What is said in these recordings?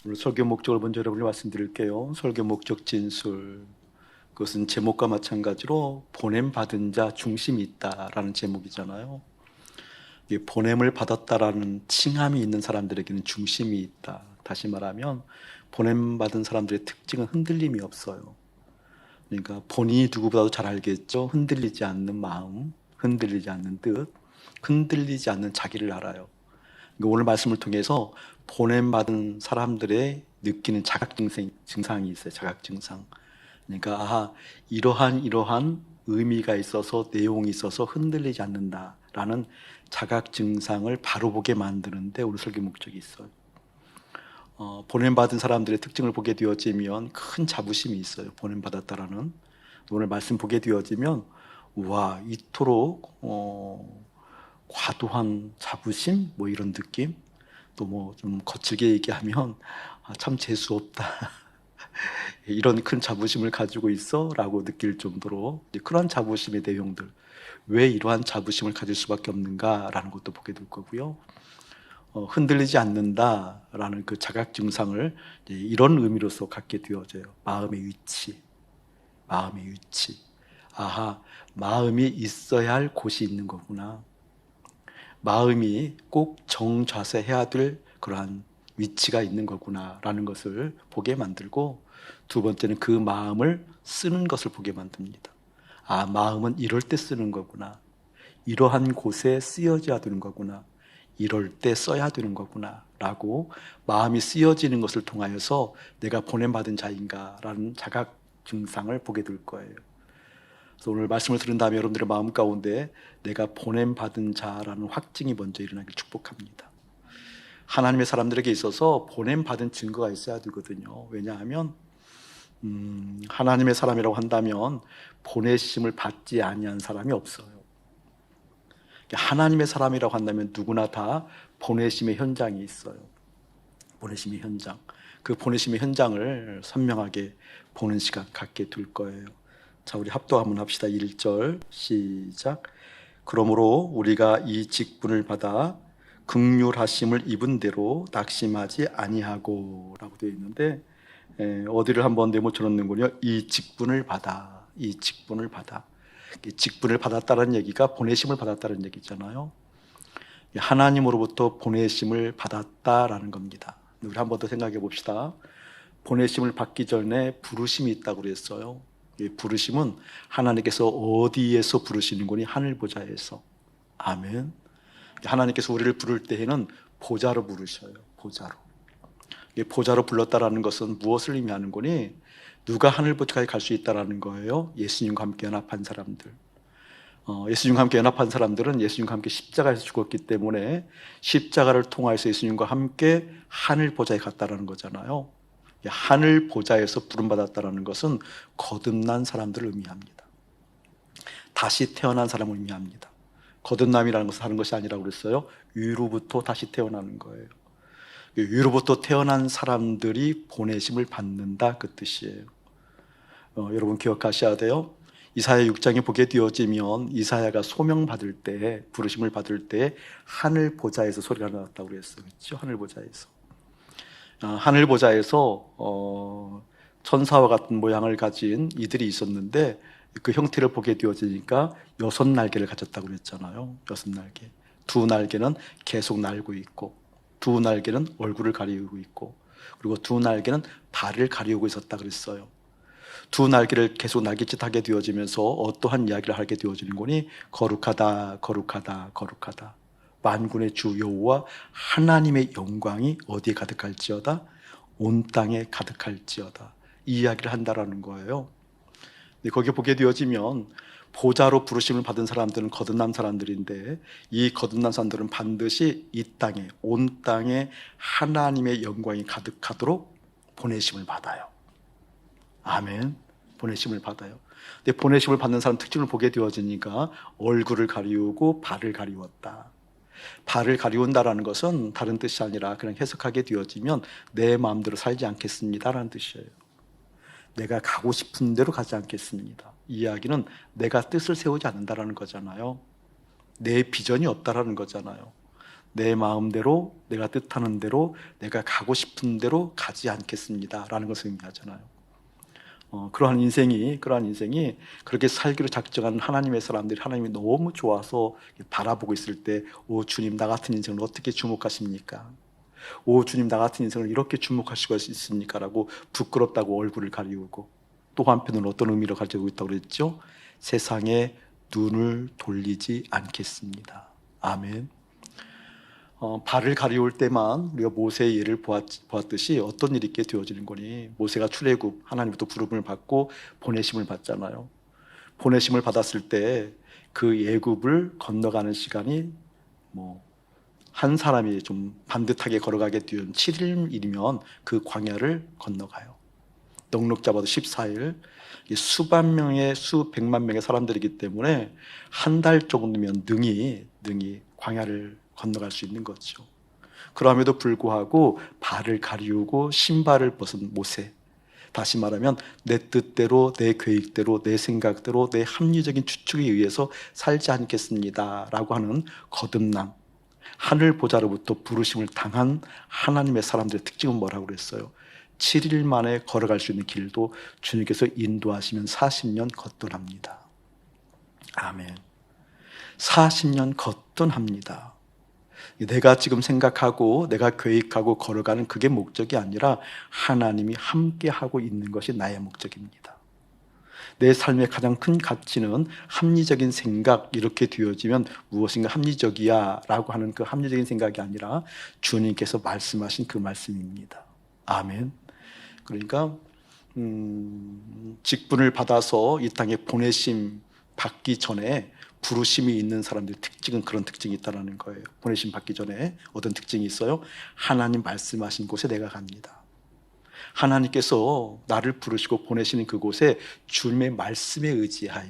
오늘 설교 목적을 먼저 여러분께 말씀드릴게요. 설교 목적 진술. 그것은 제목과 마찬가지로 보냄받은 자 중심이 있다라는 제목이잖아요. 보냄을 받았다라는 칭함이 있는 사람들에게는 중심이 있다. 다시 말하면 보냄받은 사람들의 특징은 흔들림이 없어요. 그러니까 본인이 누구보다도 잘 알겠죠. 흔들리지 않는 마음, 흔들리지 않는 뜻, 흔들리지 않는 자기를 알아요. 오늘 말씀을 통해서 보냄받은 사람들의 느끼는 증상이 있어요. 자각증상. 그러니까 이러한 의미가 있어서 내용이 있어서 흔들리지 않는다라는 자각증상을 바로 보게 만드는데 오늘 설교 목적이 있어요. 보냄받은 사람들의 특징을 보게 되어지면 큰 자부심이 있어요. 보냄받았다라는. 오늘 말씀 보게 되어지면 와, 이토록 과도한 자부심? 뭐 이런 느낌? 또 뭐 좀 거칠게 얘기하면 참 재수 없다. 이런 큰 자부심을 가지고 있어? 라고 느낄 정도로 그런 자부심의 내용들. 왜 이러한 자부심을 가질 수밖에 없는가? 라는 것도 보게 될 거고요. 흔들리지 않는다라는 그 자각 증상을 이런 의미로서 갖게 되어져요. 마음의 위치. 마음의 위치. 마음이 있어야 할 곳이 있는 거구나. 마음이 꼭 정좌세해야 될 그러한 위치가 있는 거구나 라는 것을 보게 만들고, 두 번째는 그 마음을 쓰는 것을 보게 만듭니다. 마음은 이럴 때 쓰는 거구나. 이러한 곳에 쓰여져야 되는 거구나. 이럴 때 써야 되는 거구나 라고 마음이 쓰여지는 것을 통하여서 내가 보냄받은 자인가 라는 자각 증상을 보게 될 거예요. 그래서 오늘 말씀을 들은 다음에 여러분들의 마음 가운데 내가 보냄받은 자라는 확증이 먼저 일어나길 축복합니다. 하나님의 사람들에게 있어서 보냄받은 증거가 있어야 되거든요. 왜냐하면 하나님의 사람이라고 한다면 보내심을 받지 아니한 사람이 없어요. 하나님의 사람이라고 한다면 누구나 다 보내심의 현장이 있어요. 보내심의 현장. 그 보내심의 현장을 선명하게 보는 시간 갖게 될 거예요. 자, 우리 합독 한번 합시다. 1절 시작. 그러므로 우리가 이 직분을 받아 긍휼하심을 입은 대로 낙심하지 아니하고 라고 되어 있는데, 어디를 한번 네모쳐 놓는군요. 이 직분을 받아. 이 직분을 받아. 직분을 받았다는 얘기가 보내심을 받았다는 얘기잖아요. 하나님으로부터 보내심을 받았다라는 겁니다. 우리 한 번 더 생각해 봅시다. 보내심을 받기 전에 부르심이 있다고 그랬어요. 이 부르심은 하나님께서 어디에서 부르시는 거니? 하늘 보좌에서. 아멘. 하나님께서 우리를 부를 때에는 보좌로 부르셔요. 보좌로. 보좌로 불렀다라는 것은 무엇을 의미하는 거니? 누가 하늘 보좌까지 갈 수 있다라는 거예요. 예수님과 함께 연합한 사람들. 예수님과 함께 연합한 사람들은 예수님과 함께 십자가에서 죽었기 때문에 십자가를 통하여서 예수님과 함께 하늘 보좌에 갔다라는 거잖아요. 하늘 보좌에서 부름받았다라는 것은 거듭난 사람들을 의미합니다. 다시 태어난 사람을 의미합니다. 거듭남이라는 것은 하는 것이 아니라고 그랬어요. 위로부터 다시 태어나는 거예요. 위로부터 태어난 사람들이 보내심을 받는다, 그 뜻이에요. 여러분 기억하셔야 돼요. 이사야 6장에 보게 되어지면 이사야가 소명받을 때, 부르심을 받을 때 하늘 보좌에서 소리가 나왔다고 그랬어요. 그렇죠? 하늘 보좌에서. 하늘 보좌에서 천사와 같은 모양을 가진 이들이 있었는데 그 형태를 보게 되어지니까 6날개를 가졌다고 그랬잖아요. 6날개. 2날개는 계속 날고 있고, 2날개는 얼굴을 가리우고 있고, 그리고 2날개는 발을 가리우고 있었다 그랬어요. 2날개를 계속 날개짓하게 되어지면서 어떠한 이야기를 하게 되어지는 거니? 거룩하다, 거룩하다, 거룩하다. 만군의 주 여호와 하나님의 영광이 어디에 가득할지어다? 온 땅에 가득할지어다. 이 이야기를 한다라는 거예요. 거기에 보게 되어지면 보좌로 부르심을 받은 사람들은 거듭난 사람들인데, 이 거듭난 사람들은 반드시 이 땅에, 온 땅에 하나님의 영광이 가득하도록 보내심을 받아요. 아멘. 보내심을 받아요. 근데 보내심을 받는 사람 특징을 보게 되어지니까 얼굴을 가리우고 발을 가리웠다. 발을 가리운다라는 것은 다른 뜻이 아니라 그냥 해석하게 되어지면 내 마음대로 살지 않겠습니다라는 뜻이에요. 내가 가고 싶은 대로 가지 않겠습니다. 이 이야기는 내가 뜻을 세우지 않는다라는 거잖아요. 내 비전이 없다라는 거잖아요. 내 마음대로, 내가 뜻하는 대로, 내가 가고 싶은 대로 가지 않겠습니다 라는 것을 의미하잖아요. 그러한 인생이 그렇게 살기로 작정한 하나님의 사람들이 하나님이 너무 좋아서 바라보고 있을 때, 오 주님, 나 같은 인생을 어떻게 주목하십니까? 오 주님, 나 같은 인생을 이렇게 주목하실 수 있습니까? 라고 부끄럽다고 얼굴을 가리우고, 또 한편으로는 어떤 의미를 가지고 있다고 그랬죠? 세상에 눈을 돌리지 않겠습니다. 아멘. 발을 가리울 때만 우리가 모세의 예를 보았듯이 어떤 일이 있게 되어지는 거니, 모세가 출애굽 하나님부터 부름을 받고 보내심을 받잖아요. 보내심을 받았을 때 그 애굽을 건너가는 시간이 한 사람이 좀 반듯하게 걸어가게 되면 7일이면 그 광야를 건너가요. 넉넉 잡아도 14일. 수만 명의 수백만 명의 사람들이기 때문에 한 달 정도면 능히 광야를 건너갈 수 있는 거죠. 그럼에도 불구하고 발을 가리우고 신발을 벗은 모세, 다시 말하면 내 뜻대로, 내 계획대로, 내 생각대로, 내 합리적인 추측에 의해서 살지 않겠습니다 라고 하는 거듭남, 하늘 보좌로부터 부르심을 당한 하나님의 사람들의 특징은 뭐라고 그랬어요? 7일 만에 걸어갈 수 있는 길도 주님께서 인도하시면 40년 걷돈합니다. 아멘. 40년 걷돈합니다. 내가 지금 생각하고 내가 계획하고 걸어가는 그게 목적이 아니라 하나님이 함께하고 있는 것이 나의 목적입니다. 내 삶의 가장 큰 가치는 합리적인 생각, 이렇게 되어지면 무엇인가 합리적이야 라고 하는 그 합리적인 생각이 아니라 주님께서 말씀하신 그 말씀입니다. 아멘. 그러니까 직분을 받아서 이 땅에 보내심 받기 전에 부르심이 있는 사람들의 특징은 그런 특징이 있다는 거예요. 보내심 받기 전에 어떤 특징이 있어요? 하나님 말씀하신 곳에 내가 갑니다. 하나님께서 나를 부르시고 보내시는 그곳에 주님의 말씀에 의지하여,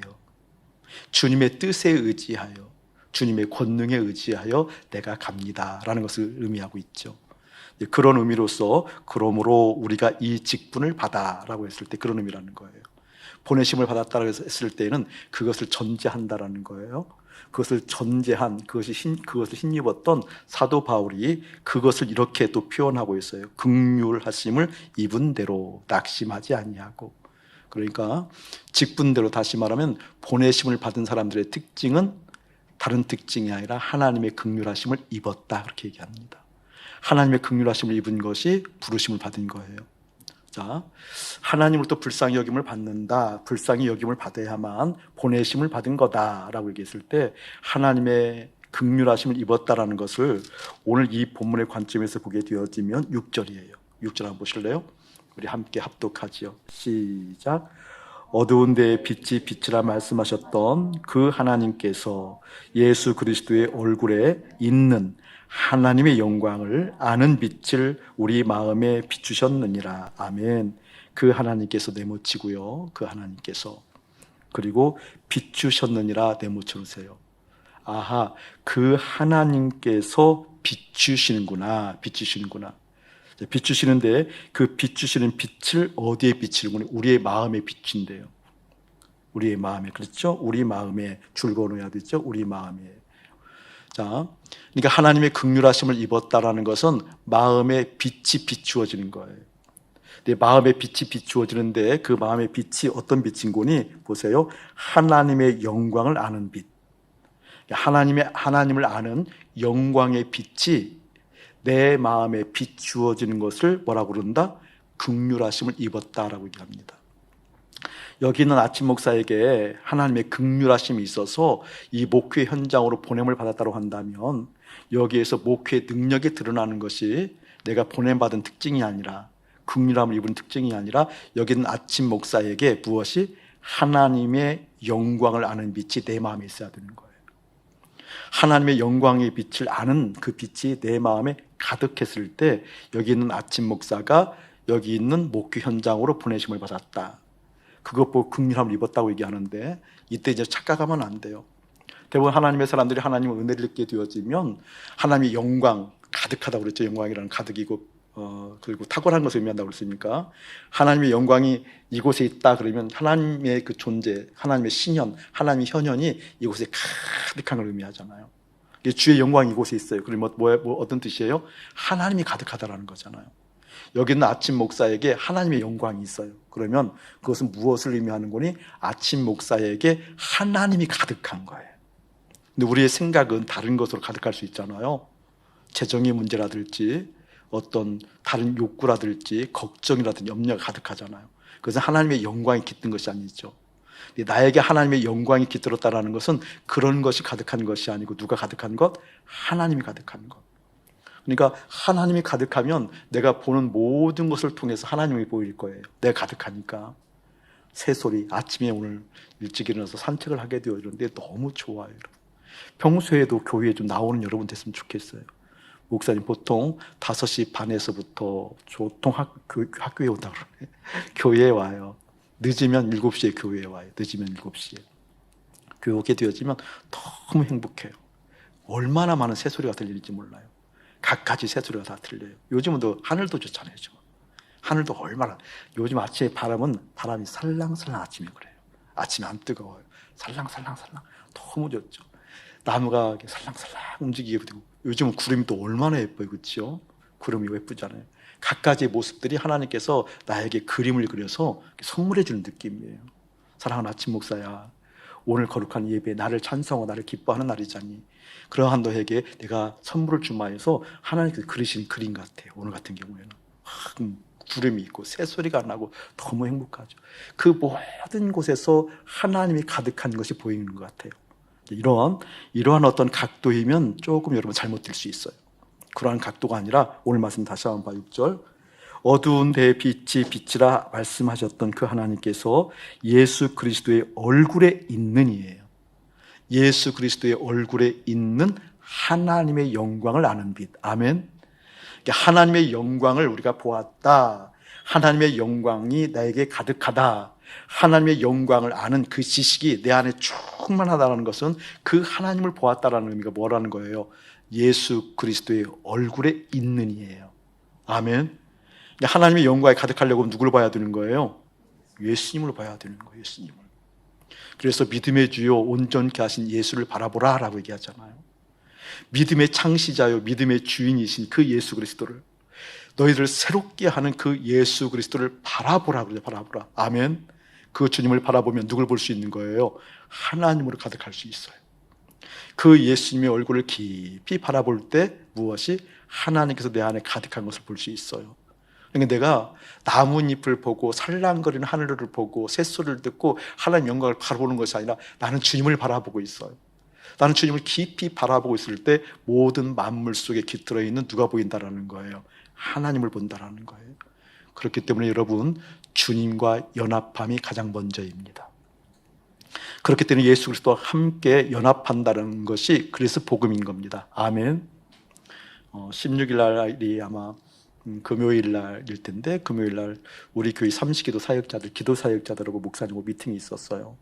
주님의 뜻에 의지하여, 주님의 권능에 의지하여 내가 갑니다 라는 것을 의미하고 있죠. 그런 의미로서, 그러므로 우리가 이 직분을 받아라고 했을 때 그런 의미라는 거예요. 보내심을 받았다고 했을 때는 그것을 전제한다라는 거예요. 그것을 전제한, 그것을 힘입었던 사도 바울이 그것을 이렇게 또 표현하고 있어요. 긍휼하심을 입은 대로 낙심하지 아니하고. 그러니까 직분대로, 다시 말하면 보내심을 받은 사람들의 특징은 다른 특징이 아니라 하나님의 긍휼하심을 입었다, 그렇게 얘기합니다. 하나님의 긍휼하심을 입은 것이 부르심을 받은 거예요. 자, 하나님으로부터 불쌍히 여김을 받는다, 불쌍히 여김을 받아야만 보내심을 받은 거다라고 얘기했을 때 하나님의 긍휼하심을 입었다라는 것을 오늘 이 본문의 관점에서 보게 되어지면 6절이에요. 6절 한번 보실래요? 우리 함께 합독하지요. 시작. 어두운 데에 빛이 빛이라 말씀하셨던 그 하나님께서 예수 그리스도의 얼굴에 있는 하나님의 영광을 아는 빛을 우리 마음에 비추셨느니라. 아멘. 그 하나님께서 네모치고요. 그 하나님께서, 그리고 비추셨느니라 네모쳐주세요. 아하, 그 하나님께서 비추시는구나. 비추시는데 그 비추시는 빛을 어디에 비치는구나? 우리의 마음에 비친대요. 우리의 마음에, 그렇죠? 우리 마음에 줄거놓아야 되죠? 우리 마음에. 자, 그러니까 하나님의 긍휼하심을 입었다라는 것은 마음의 빛이 비추어지는 거예요. 내 마음의 빛이 비추어지는데 그 마음의 빛이 어떤 빛인 거니? 보세요. 하나님의 영광을 아는 빛. 하나님을 아는 영광의 빛이 내 마음에 비추어지는 것을 뭐라고 그런다? 긍휼하심을 입었다라고 얘기합니다. 여기 있는 아침 목사에게 하나님의 긍휼하심이 있어서 이 목회 현장으로 보냄을 받았다고 한다면, 여기에서 목회의 능력이 드러나는 것이 내가 보냄받은 특징이 아니라, 긍휼함을 입은 특징이 아니라, 여기 있는 아침 목사에게 무엇이? 하나님의 영광을 아는 빛이 내 마음에 있어야 되는 거예요. 하나님의 영광의 빛을 아는 그 빛이 내 마음에 가득했을 때 여기 있는 아침 목사가 여기 있는 목회 현장으로 보내심을 받았다, 그것 보고 긍휼함을 입었다고 얘기하는데, 이때 이제 착각하면 안 돼요. 대부분 하나님의 사람들이 하나님의 은혜를 입게 되어지면 하나님의 영광 가득하다고 그랬죠. 영광이라는 가득이고 그리고 탁월한 것을 의미한다고 그랬으니까, 하나님의 영광이 이곳에 있다 그러면 하나님의 그 존재, 하나님의 신현, 하나님의 현현이 이곳에 가득한 걸 의미하잖아요. 주의 영광이 이곳에 있어요. 그러면 어떤 뜻이에요? 하나님이 가득하다라는 거잖아요. 여기 있는 아침 목사에게 하나님의 영광이 있어요. 그러면 그것은 무엇을 의미하는 거니? 아침 목사에게 하나님이 가득한 거예요. 근데 우리의 생각은 다른 것으로 가득할 수 있잖아요. 재정의 문제라든지 어떤 다른 욕구라든지 걱정이라든지 염려가 가득하잖아요. 그래서 하나님의 영광이 깃든 것이 아니죠. 나에게 하나님의 영광이 깃들었다는 것은 그런 것이 가득한 것이 아니고 누가 가득한 것? 하나님이 가득한 것. 그러니까 하나님이 가득하면 내가 보는 모든 것을 통해서 하나님이 보일 거예요. 내가 가득하니까. 새소리, 아침에 오늘 일찍 일어나서 산책을 하게 되어 이런데 너무 좋아요. 평소에도 교회에 좀 나오는 여러분 됐으면 좋겠어요. 목사님 보통 5시 반에서부터 보통 학교에 온다고 그러네. 교회에 와요. 늦으면 7시에 교회에 와요. 늦으면 7시에. 교회 오게 되어지면 너무 행복해요. 얼마나 많은 새소리가 들리는지 몰라요. 각가지 새소리가 다 들려요. 요즘은 또 하늘도 좋잖아요. 하늘도 얼마나. 요즘 아침에 바람이 살랑살랑 아침에 그래요. 아침에 안 뜨거워요. 살랑살랑 너무 좋죠. 나무가 이렇게 살랑살랑 움직이게 되고 요즘은 구름이 또 얼마나 예뻐요. 그렇죠? 구름이 예쁘잖아요. 각가지의 모습들이 하나님께서 나에게 그림을 그려서 선물해 주는 느낌이에요. 사랑하는 아침 목사야, 오늘 거룩한 예배 나를 찬송하고 나를 기뻐하는 날이잖니. 그러한 너에게 내가 선물을 주마해서 하나님께서 그리신 그림 같아요. 오늘 같은 경우에는 구름이 있고 새소리가 나고 너무 행복하죠. 그 모든 곳에서 하나님이 가득한 것이 보이는 것 같아요. 이러한 어떤 각도이면 조금 여러분 잘못될 수 있어요. 그러한 각도가 아니라 오늘 말씀 다시 한번 봐. 6절 어두운 데에 빛이 빛이라 말씀하셨던 그 하나님께서 예수 그리스도의 얼굴에 있는 이에요. 예수 그리스도의 얼굴에 있는 하나님의 영광을 아는 빛. 아멘. 하나님의 영광을 우리가 보았다. 하나님의 영광이 나에게 가득하다. 하나님의 영광을 아는 그 지식이 내 안에 충만하다는 것은 그 하나님을 보았다라는 의미가 뭐라는 거예요? 예수 그리스도의 얼굴에 있는 이에요. 아멘. 하나님의 영광에 가득하려고 하면 누구를 봐야 되는 거예요? 예수님을 봐야 되는 거예요. 예수님을. 그래서 믿음의 주요 온전케 하신 예수를 바라보라 라고 얘기하잖아요. 믿음의 창시자요 믿음의 주인이신 그 예수 그리스도를, 너희들을 새롭게 하는 그 예수 그리스도를 바라보라 그래요. 바라보라. 아멘. 그 주님을 바라보면 누굴 볼 수 있는 거예요? 하나님으로 가득할 수 있어요. 그 예수님의 얼굴을 깊이 바라볼 때 무엇이? 하나님께서 내 안에 가득한 것을 볼 수 있어요. 그러니까 내가 나뭇잎을 보고 살랑거리는 하늘을 보고 새소리를 듣고 하나님 영광을 바라보는 것이 아니라 나는 주님을 바라보고 있어요. 나는 주님을 깊이 바라보고 있을 때 모든 만물 속에 깃들어 있는 누가 보인다라는 거예요? 하나님을 본다라는 거예요. 그렇기 때문에 여러분, 주님과 연합함이 가장 먼저입니다. 그렇기 때문에 예수 그리스도와 함께 연합한다는 것이 그래서 복음인 겁니다. 아멘. 16일 날이 아마 금요일 날일 텐데, 금요일 날 우리 교회 삼시기도 사역자들, 기도 사역자들하고 목사님하고 미팅이 있었어요.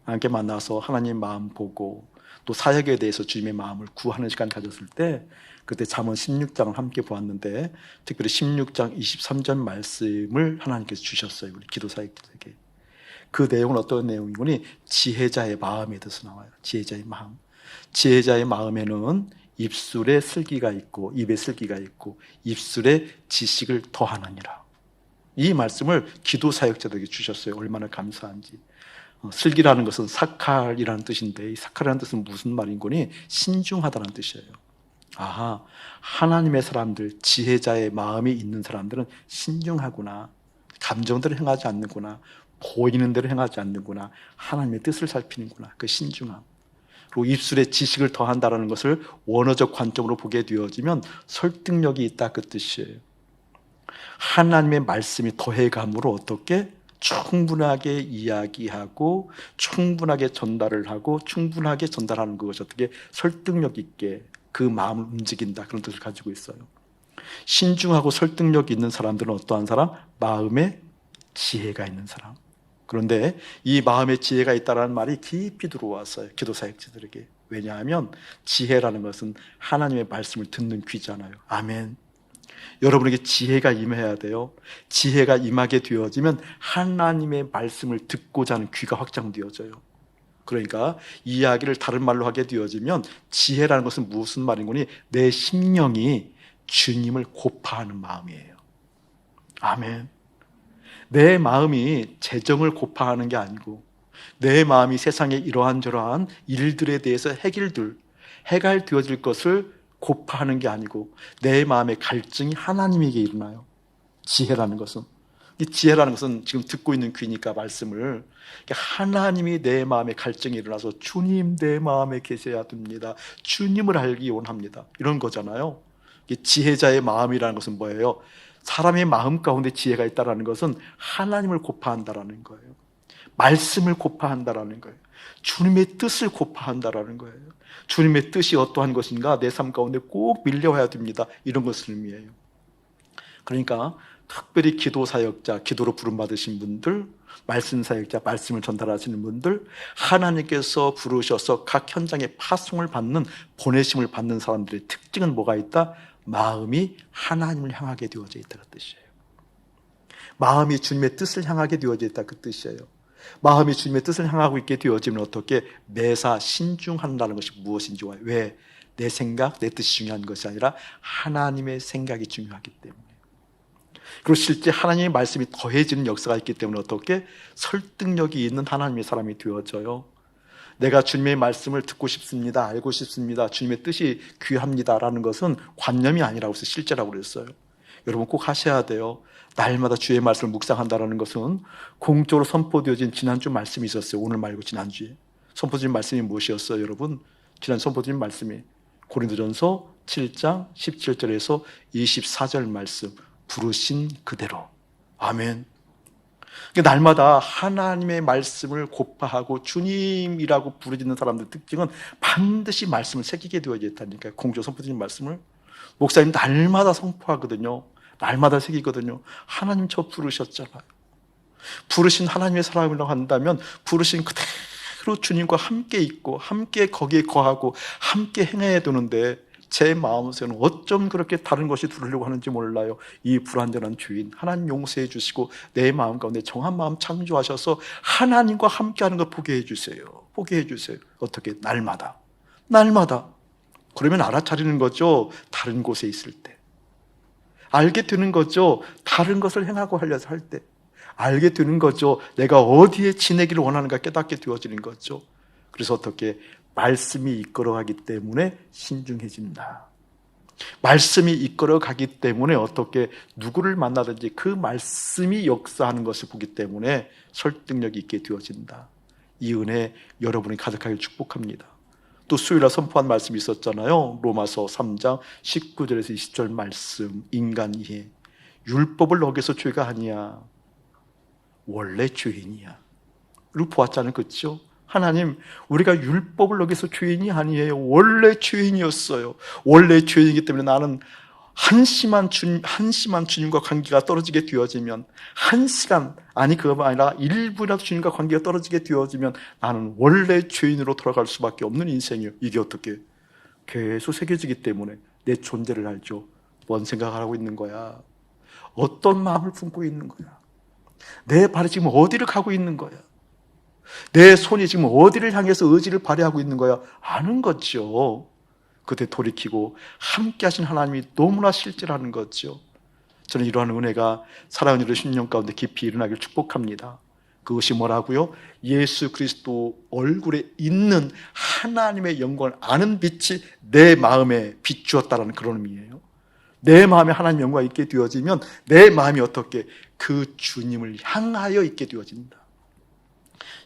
함께 만나서 하나님 마음 보고 또 사역에 대해서 주님의 마음을 구하는 시간 가졌을 때, 그때 잠언 16장을 함께 보았는데 특별히 16장 23절 말씀을 하나님께서 주셨어요. 우리 기도 사역자에게. 그 내용은 어떤 내용이니? 지혜자의 마음에 대해서 나와요. 지혜자의 마음. 지혜자의 마음에는 입술에 슬기가 있고 입에 슬기가 있고 입술에 지식을 더하느니라. 이 말씀을 기도 사역자들에게 주셨어요. 얼마나 감사한지. 슬기라는 것은 사칼이라는 뜻인데, 이 사칼이라는 뜻은 무슨 말인 거니? 신중하다는 뜻이에요. 아하, 하나님의 사람들, 지혜자의 마음이 있는 사람들은 신중하구나. 감정대로 행하지 않는구나. 보이는 대로 행하지 않는구나. 하나님의 뜻을 살피는구나. 그 신중함. 그리고 입술에 지식을 더한다는 것을 원어적 관점으로 보게 되어지면 설득력이 있다, 그 뜻이에요. 하나님의 말씀이 더해감으로 어떻게? 충분하게 이야기하고 충분하게 전달을 하고 충분하게 전달하는 것이 어떻게? 설득력 있게 그 마음을 움직인다, 그런 뜻을 가지고 있어요. 신중하고 설득력 있는 사람들은 어떠한 사람? 마음에 지혜가 있는 사람. 그런데 이 마음에 지혜가 있다는 말이 깊이 들어왔어요, 기도 사역자들에게. 왜냐하면 지혜라는 것은 하나님의 말씀을 듣는 귀잖아요. 아멘. 여러분에게 지혜가 임해야 돼요. 지혜가 임하게 되어지면 하나님의 말씀을 듣고자 하는 귀가 확장되어져요. 그러니까 이야기를 다른 말로 하게 되어지면 지혜라는 것은 무슨 말인 거니? 내 심령이 주님을 고파하는 마음이에요. 아멘. 내 마음이 재정을 고파하는 게 아니고 내 마음이 세상에 이러한저러한 일들에 대해서 해결되어질 것을 고파하는 게 아니고 내 마음의 갈증이 하나님에게 일어나요. 지혜라는 것은, 이 지혜라는 것은 지금 듣고 있는 귀니까 말씀을, 하나님이 내 마음에 갈증이 일어나서 주님 내 마음에 계셔야 됩니다, 주님을 알기 원합니다, 이런 거잖아요. 지혜자의 마음이라는 것은 뭐예요? 사람의 마음 가운데 지혜가 있다는 것은 하나님을 고파한다라는 거예요. 말씀을 고파한다라는 거예요. 주님의 뜻을 고파한다라는 거예요. 주님의 뜻이 어떠한 것인가 내 삶 가운데 꼭 밀려와야 됩니다, 이런 것을 의미해요. 그러니까 특별히 기도 사역자, 기도로 부름받으신 분들, 말씀 사역자, 말씀을 전달하시는 분들, 하나님께서 부르셔서 각 현장에 파송을 받는, 보내심을 받는 사람들의 특징은 뭐가 있다? 마음이 하나님을 향하게 되어져 있다, 그 뜻이에요. 마음이 주님의 뜻을 향하게 되어져 있다, 그 뜻이에요. 마음이 주님의 뜻을 향하고 있게 되어지면 어떻게? 매사 신중한다는 것이 무엇인지, 왜? 내 생각, 내 뜻이 중요한 것이 아니라 하나님의 생각이 중요하기 때문에. 그리고 실제 하나님의 말씀이 더해지는 역사가 있기 때문에 어떻게? 설득력이 있는 하나님의 사람이 되어져요. 내가 주님의 말씀을 듣고 싶습니다, 알고 싶습니다, 주님의 뜻이 귀합니다라는 것은 관념이 아니라고 해서 실제라고 그랬어요. 여러분 꼭 하셔야 돼요. 날마다 주의 말씀을 묵상한다는 것은 공적으로 선포되어진 지난주 말씀이 있었어요. 오늘 말고 지난주에 선포되어진 말씀이 무엇이었어요? 여러분, 지난 선포되어진 말씀이 고린도전서 7장 17절에서 24절 말씀, 부르신 그대로. 아멘. 날마다 하나님의 말씀을 고파하고 주님이라고 부르짖는 사람들의 특징은 반드시 말씀을 새기게 되어져 있다니까요. 공조 선포되는 말씀을 목사님 날마다 선포하거든요. 날마다 새기거든요. 하나님 저 부르셨잖아요. 부르신 하나님의 사람이라고 한다면 부르신 그대로 주님과 함께 있고 함께 거기에 거하고 함께 행해야 되는데 제 마음에서는 어쩜 그렇게 다른 것이 들으려고 하는지 몰라요. 이 불완전한 주인 하나님 용서해 주시고 내 마음 가운데 정한 마음 창조하셔서 하나님과 함께하는 걸 보게 해주세요. 보게 해주세요. 어떻게? 날마다. 그러면 알아차리는 거죠. 다른 곳에 있을 때 알게 되는 거죠. 다른 것을 행하고 하려서 할 때 알게 되는 거죠. 내가 어디에 지내기를 원하는가 깨닫게 되어지는 거죠. 그래서 어떻게? 말씀이 이끌어가기 때문에 신중해진다. 말씀이 이끌어가기 때문에 어떻게? 누구를 만나든지 그 말씀이 역사하는 것을 보기 때문에 설득력이 있게 되어진다. 이 은혜 여러분이 가득하게 축복합니다. 또 수요일날 선포한 말씀이 있었잖아요. 로마서 3장 19절에서 20절 말씀, 인간 이해. 율법을 어겨서 죄가 아니야, 원래 죄인이야. 그리고 보았잖아요, 그렇죠? 하나님, 우리가 율법을 어겨서 죄인이 아니에요. 원래 죄인이었어요. 원래 죄인이기 때문에 나는 한심한 주님과 관계가 떨어지게 되어지면, 한 시간, 아니 그것만 아니라 1분이라도 주님과 관계가 떨어지게 되어지면 나는 원래 죄인으로 돌아갈 수밖에 없는 인생이에요. 이게 어떻게? 계속 새겨지기 때문에 내 존재를 알죠. 뭔 생각을 하고 있는 거야? 어떤 마음을 품고 있는 거야? 내 발이 지금 어디를 가고 있는 거야? 내 손이 지금 어디를 향해서 의지를 발휘하고 있는 거야? 아는 거죠. 그때 돌이키고 함께 하신 하나님이 너무나 실제라는 거죠. 저는 이러한 은혜가 사랑하는 여러분 10년 가운데 깊이 일어나길 축복합니다. 그것이 뭐라고요? 예수 그리스도 얼굴에 있는 하나님의 영광을 아는 빛이 내 마음에 비추었다는 그런 의미예요. 내 마음에 하나님 영광이 있게 되어지면 내 마음이 어떻게? 그 주님을 향하여 있게 되어진다.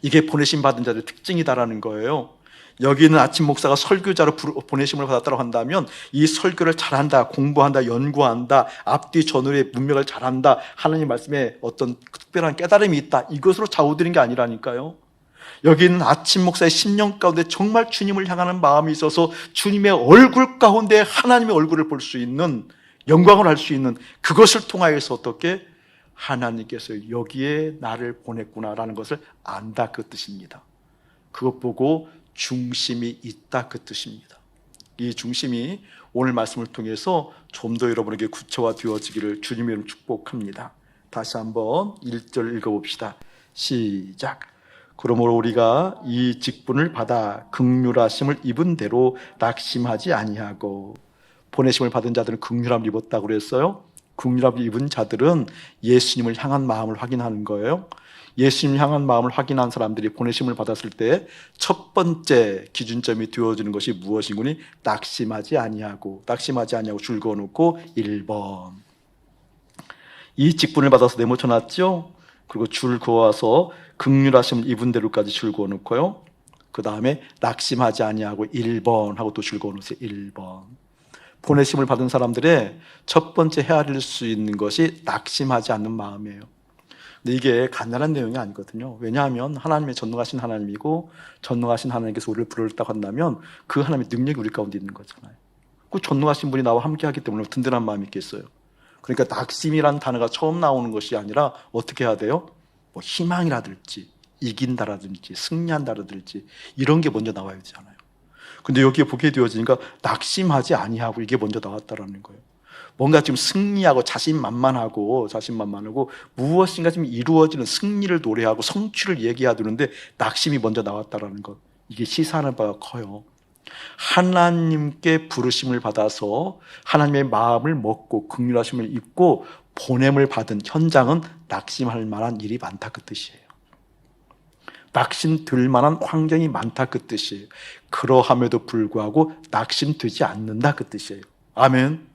이게 보내심 받은 자들의 특징이다라는 거예요. 여기 있는 아침 목사가 설교자로 보내심을 받았다고 한다면 이 설교를 잘한다, 공부한다, 연구한다, 앞뒤 전후의 문맥을 잘한다, 하나님 말씀에 어떤 특별한 깨달음이 있다, 이것으로 좌우되는 게 아니라니까요. 여기 있는 아침 목사의 심령 가운데 정말 주님을 향하는 마음이 있어서 주님의 얼굴 가운데 하나님의 얼굴을 볼 수 있는, 영광을 알 수 있는, 그것을 통하여서 어떻게? 하나님께서 여기에 나를 보냈구나라는 것을 안다, 그 뜻입니다. 그것 보고 중심이 있다, 그 뜻입니다. 이 중심이 오늘 말씀을 통해서 좀 더 여러분에게 구체화되어지기를 주님의 이름으로 축복합니다. 다시 한번 1절 읽어봅시다. 시작. 그러므로 우리가 이 직분을 받아 긍휼하심을 입은 대로 낙심하지 아니하고. 보내심을 받은 자들은 긍휼함을 입었다고 그랬어요. 긍휼함을 입은 자들은 예수님을 향한 마음을 확인하는 거예요. 예수님을 향한 마음을 확인한 사람들이 보내심을 받았을 때 첫 번째 기준점이 되어지는 것이 무엇이구니? 낙심하지 아니하고 줄 그어놓고 1번. 이 직분을 받아서 네모쳐 놨죠. 그리고 줄 그어서 긍휼하심을 입은 대로까지 줄 그어놓고요. 그 다음에 낙심하지 아니하고 1번 하고 또 줄 그어놓으세요. 1번. 보내심을 받은 사람들의 첫 번째 헤아릴 수 있는 것이 낙심하지 않는 마음이에요. 근데 이게 간단한 내용이 아니거든요. 왜냐하면 하나님의 전능하신 하나님이고 전능하신 하나님께서 우리를 부르셨다고 한다면 그 하나님의 능력이 우리 가운데 있는 거잖아요. 그 전능하신 분이 나와 함께하기 때문에 든든한 마음이 있겠어요. 그러니까 낙심이라는 단어가 처음 나오는 것이 아니라 어떻게 해야 돼요? 뭐 희망이라든지 이긴다라든지 승리한다라든지 이런 게 먼저 나와야 되잖아요. 근데 여기에 보게 되어지니까 낙심하지 아니하고 이게 먼저 나왔다라는 거예요. 뭔가 지금 승리하고 자신만만하고 무엇인가 지금 이루어지는 승리를 노래하고 성취를 얘기하는데 낙심이 먼저 나왔다라는 것. 이게 시사하는 바가 커요. 하나님께 부르심을 받아서 하나님의 마음을 먹고 긍휼하심을 입고 보냄을 받은 현장은 낙심할 만한 일이 많다 그 뜻이에요. 낙심될 만한 환경이 많다 그 뜻이에요. 그러함에도 불구하고 낙심되지 않는다 그 뜻이에요. 아멘.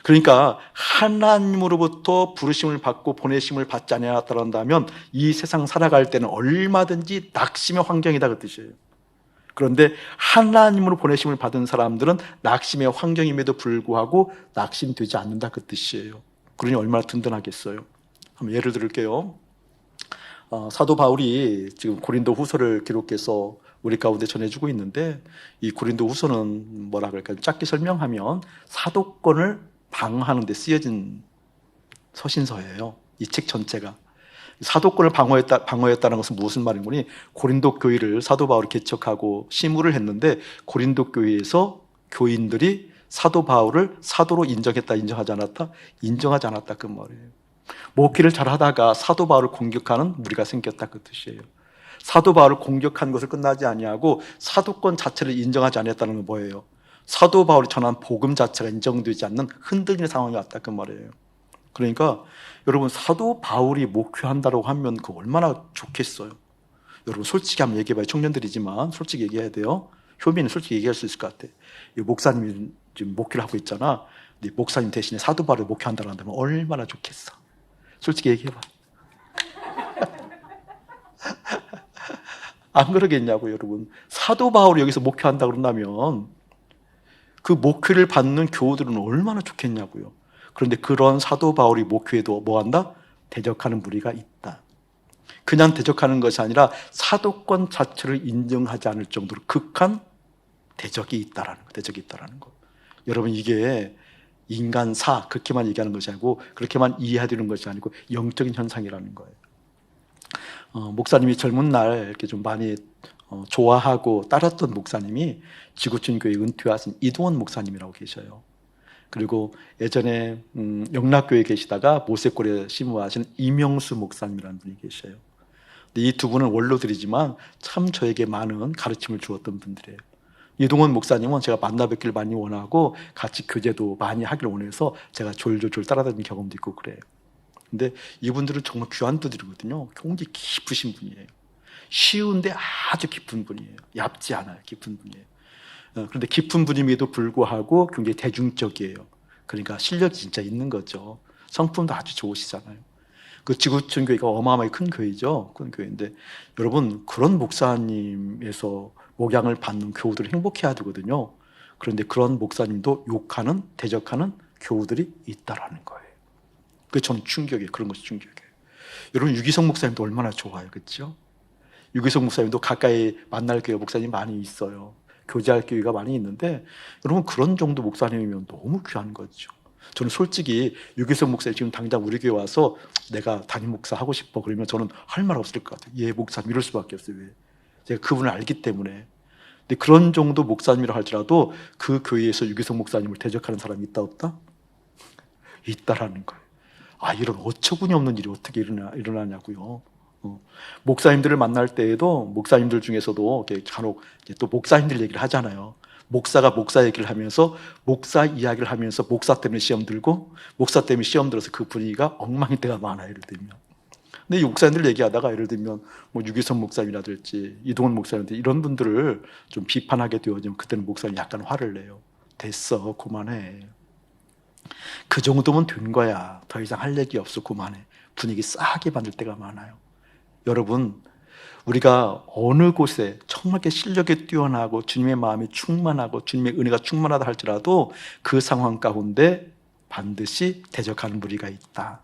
그러니까 하나님으로부터 부르심을 받고 보내심을 받지 않았다면 이 세상 살아갈 때는 얼마든지 낙심의 환경이다 그 뜻이에요. 그런데 하나님으로 보내심을 받은 사람들은 낙심의 환경임에도 불구하고 낙심되지 않는다 그 뜻이에요. 그러니 얼마나 든든하겠어요. 한번 예를 들을게요. 사도 바울이 지금 고린도 후서를 기록해서 우리 가운데 전해주고 있는데 이 고린도 후서는 뭐라 그럴까요? 짧게 설명하면 사도권을 방어하는 데 쓰여진 서신서예요. 이 책 전체가. 사도권을 방어했다는 것은 무슨 말인지 고린도 교회를 사도 바울이 개척하고 시무를 했는데 고린도 교회에서 교인들이 사도 바울을 사도로 인정했다 인정하지 않았다? 인정하지 않았다 그 말이에요. 목회를 잘하다가 사도 바울을 공격하는 무리가 생겼다 그 뜻이에요. 사도 바울을 공격한 것을 끝나지 아니하고 사도권 자체를 인정하지 않았다는 건 뭐예요? 사도 바울이 전한 복음 자체가 인정되지 않는 흔들리는 상황이 왔다 그 말이에요. 그러니까 여러분 사도 바울이 목회한다고 하면 그 얼마나 좋겠어요. 여러분 솔직히 한번 얘기해봐요. 청년들이지만 솔직히 얘기해야 돼요. 효민은 솔직히 얘기할 수 있을 것 같아. 목사님이 지금 목회를 하고 있잖아. 근데 목사님 대신에 사도 바울을 목회한다고 한다면 얼마나 좋겠어. 솔직히 얘기해봐. 안 그러겠냐고 여러분. 사도 바울이 여기서 목회한다고 그런다면 그 목회를 받는 교우들은 얼마나 좋겠냐고요. 그런데 그런 사도 바울이 목회에도 뭐한다? 대적하는 무리가 있다. 그냥 대적하는 것이 아니라 사도권 자체를 인정하지 않을 정도로 극한 대적이 있다라는 거. 대적이 있다라는 거. 여러분 이게 인간사 그렇게만 얘기하는 것이 아니고 그렇게만 이해하는 것이 아니고 영적인 현상이라는 거예요. 목사님이 젊은 날 이렇게 좀 많이 좋아하고 따랐던 목사님이 지구촌 교회 은퇴하신 이동원 목사님이라고 계셔요. 그리고 예전에 영락교회에 계시다가 모세골에 심우하신 이명수 목사님이라는 분이 계셔요. 이 두 분은 원로들이지만 참 저에게 많은 가르침을 주었던 분들이에요. 이동원 목사님은 제가 만나 뵙기를 많이 원하고 같이 교제도 많이 하기를 원해서 제가 졸졸 따라다니는 경험도 있고 그래요. 근데 이분들은 정말 귀한 분들이거든요. 굉장히 깊으신 분이에요. 쉬운데 아주 깊은 분이에요. 얇지 않아요. 깊은 분이에요. 그런데 깊은 분임에도 불구하고 굉장히 대중적이에요. 그러니까 실력이 진짜 있는 거죠. 성품도 아주 좋으시잖아요. 그 지구촌 교회가 어마어마하게 큰 교회죠. 큰 교회인데 여러분 그런 목사님에서 목양을 받는 교우들이 행복해야 되거든요. 그런데 그런 목사님도 욕하는 대적하는 교우들이 있다라는 거예요. 그게 저는 충격이에요. 그런 것이 충격이에요. 여러분 유기성 목사님도 얼마나 좋아요. 그렇죠? 유기성 목사님도 가까이 만날 교회 목사님 많이 있어요. 교제할 기회가 많이 있는데 여러분 그런 정도 목사님이면 너무 귀한 거죠. 저는 솔직히 유기성 목사님 지금 당장 우리 교회 와서 내가 담임 목사 하고 싶어 그러면 저는 할 말 없을 것 같아요. 예 목사님 이럴 수밖에 없어요. 왜? 제가 그분을 알기 때문에. 근데 그런 정도 목사님이라 할지라도 그 교회에서 유기성 목사님을 대적하는 사람이 있다 없다? 있다라는 거예요. 아 이런 어처구니 없는 일이 어떻게 일어나냐고요. 목사님들을 만날 때에도 목사님들 중에서도 간혹 또 목사님들 얘기를 하잖아요. 목사가 목사 얘기를 하면서 목사 이야기를 하면서 목사 때문에 시험 들고 목사 때문에 시험 들어서 그 분위기가 엉망일 때가 많아요. 예를 들면. 근데 이 목사님들 얘기하다가 예를 들면 뭐 유기성 목사님이라든지 이동훈 목사님들 이런 분들을 좀 비판하게 되어지면 그때는 목사님 약간 화를 내요. 됐어, 그만해. 그 정도면 된 거야. 더 이상 할 얘기 없어, 그만해. 분위기 싸하게 만들 때가 많아요. 여러분, 우리가 어느 곳에 정말 실력이 뛰어나고 주님의 마음이 충만하고 주님의 은혜가 충만하다 할지라도 그 상황 가운데 반드시 대적하는 무리가 있다.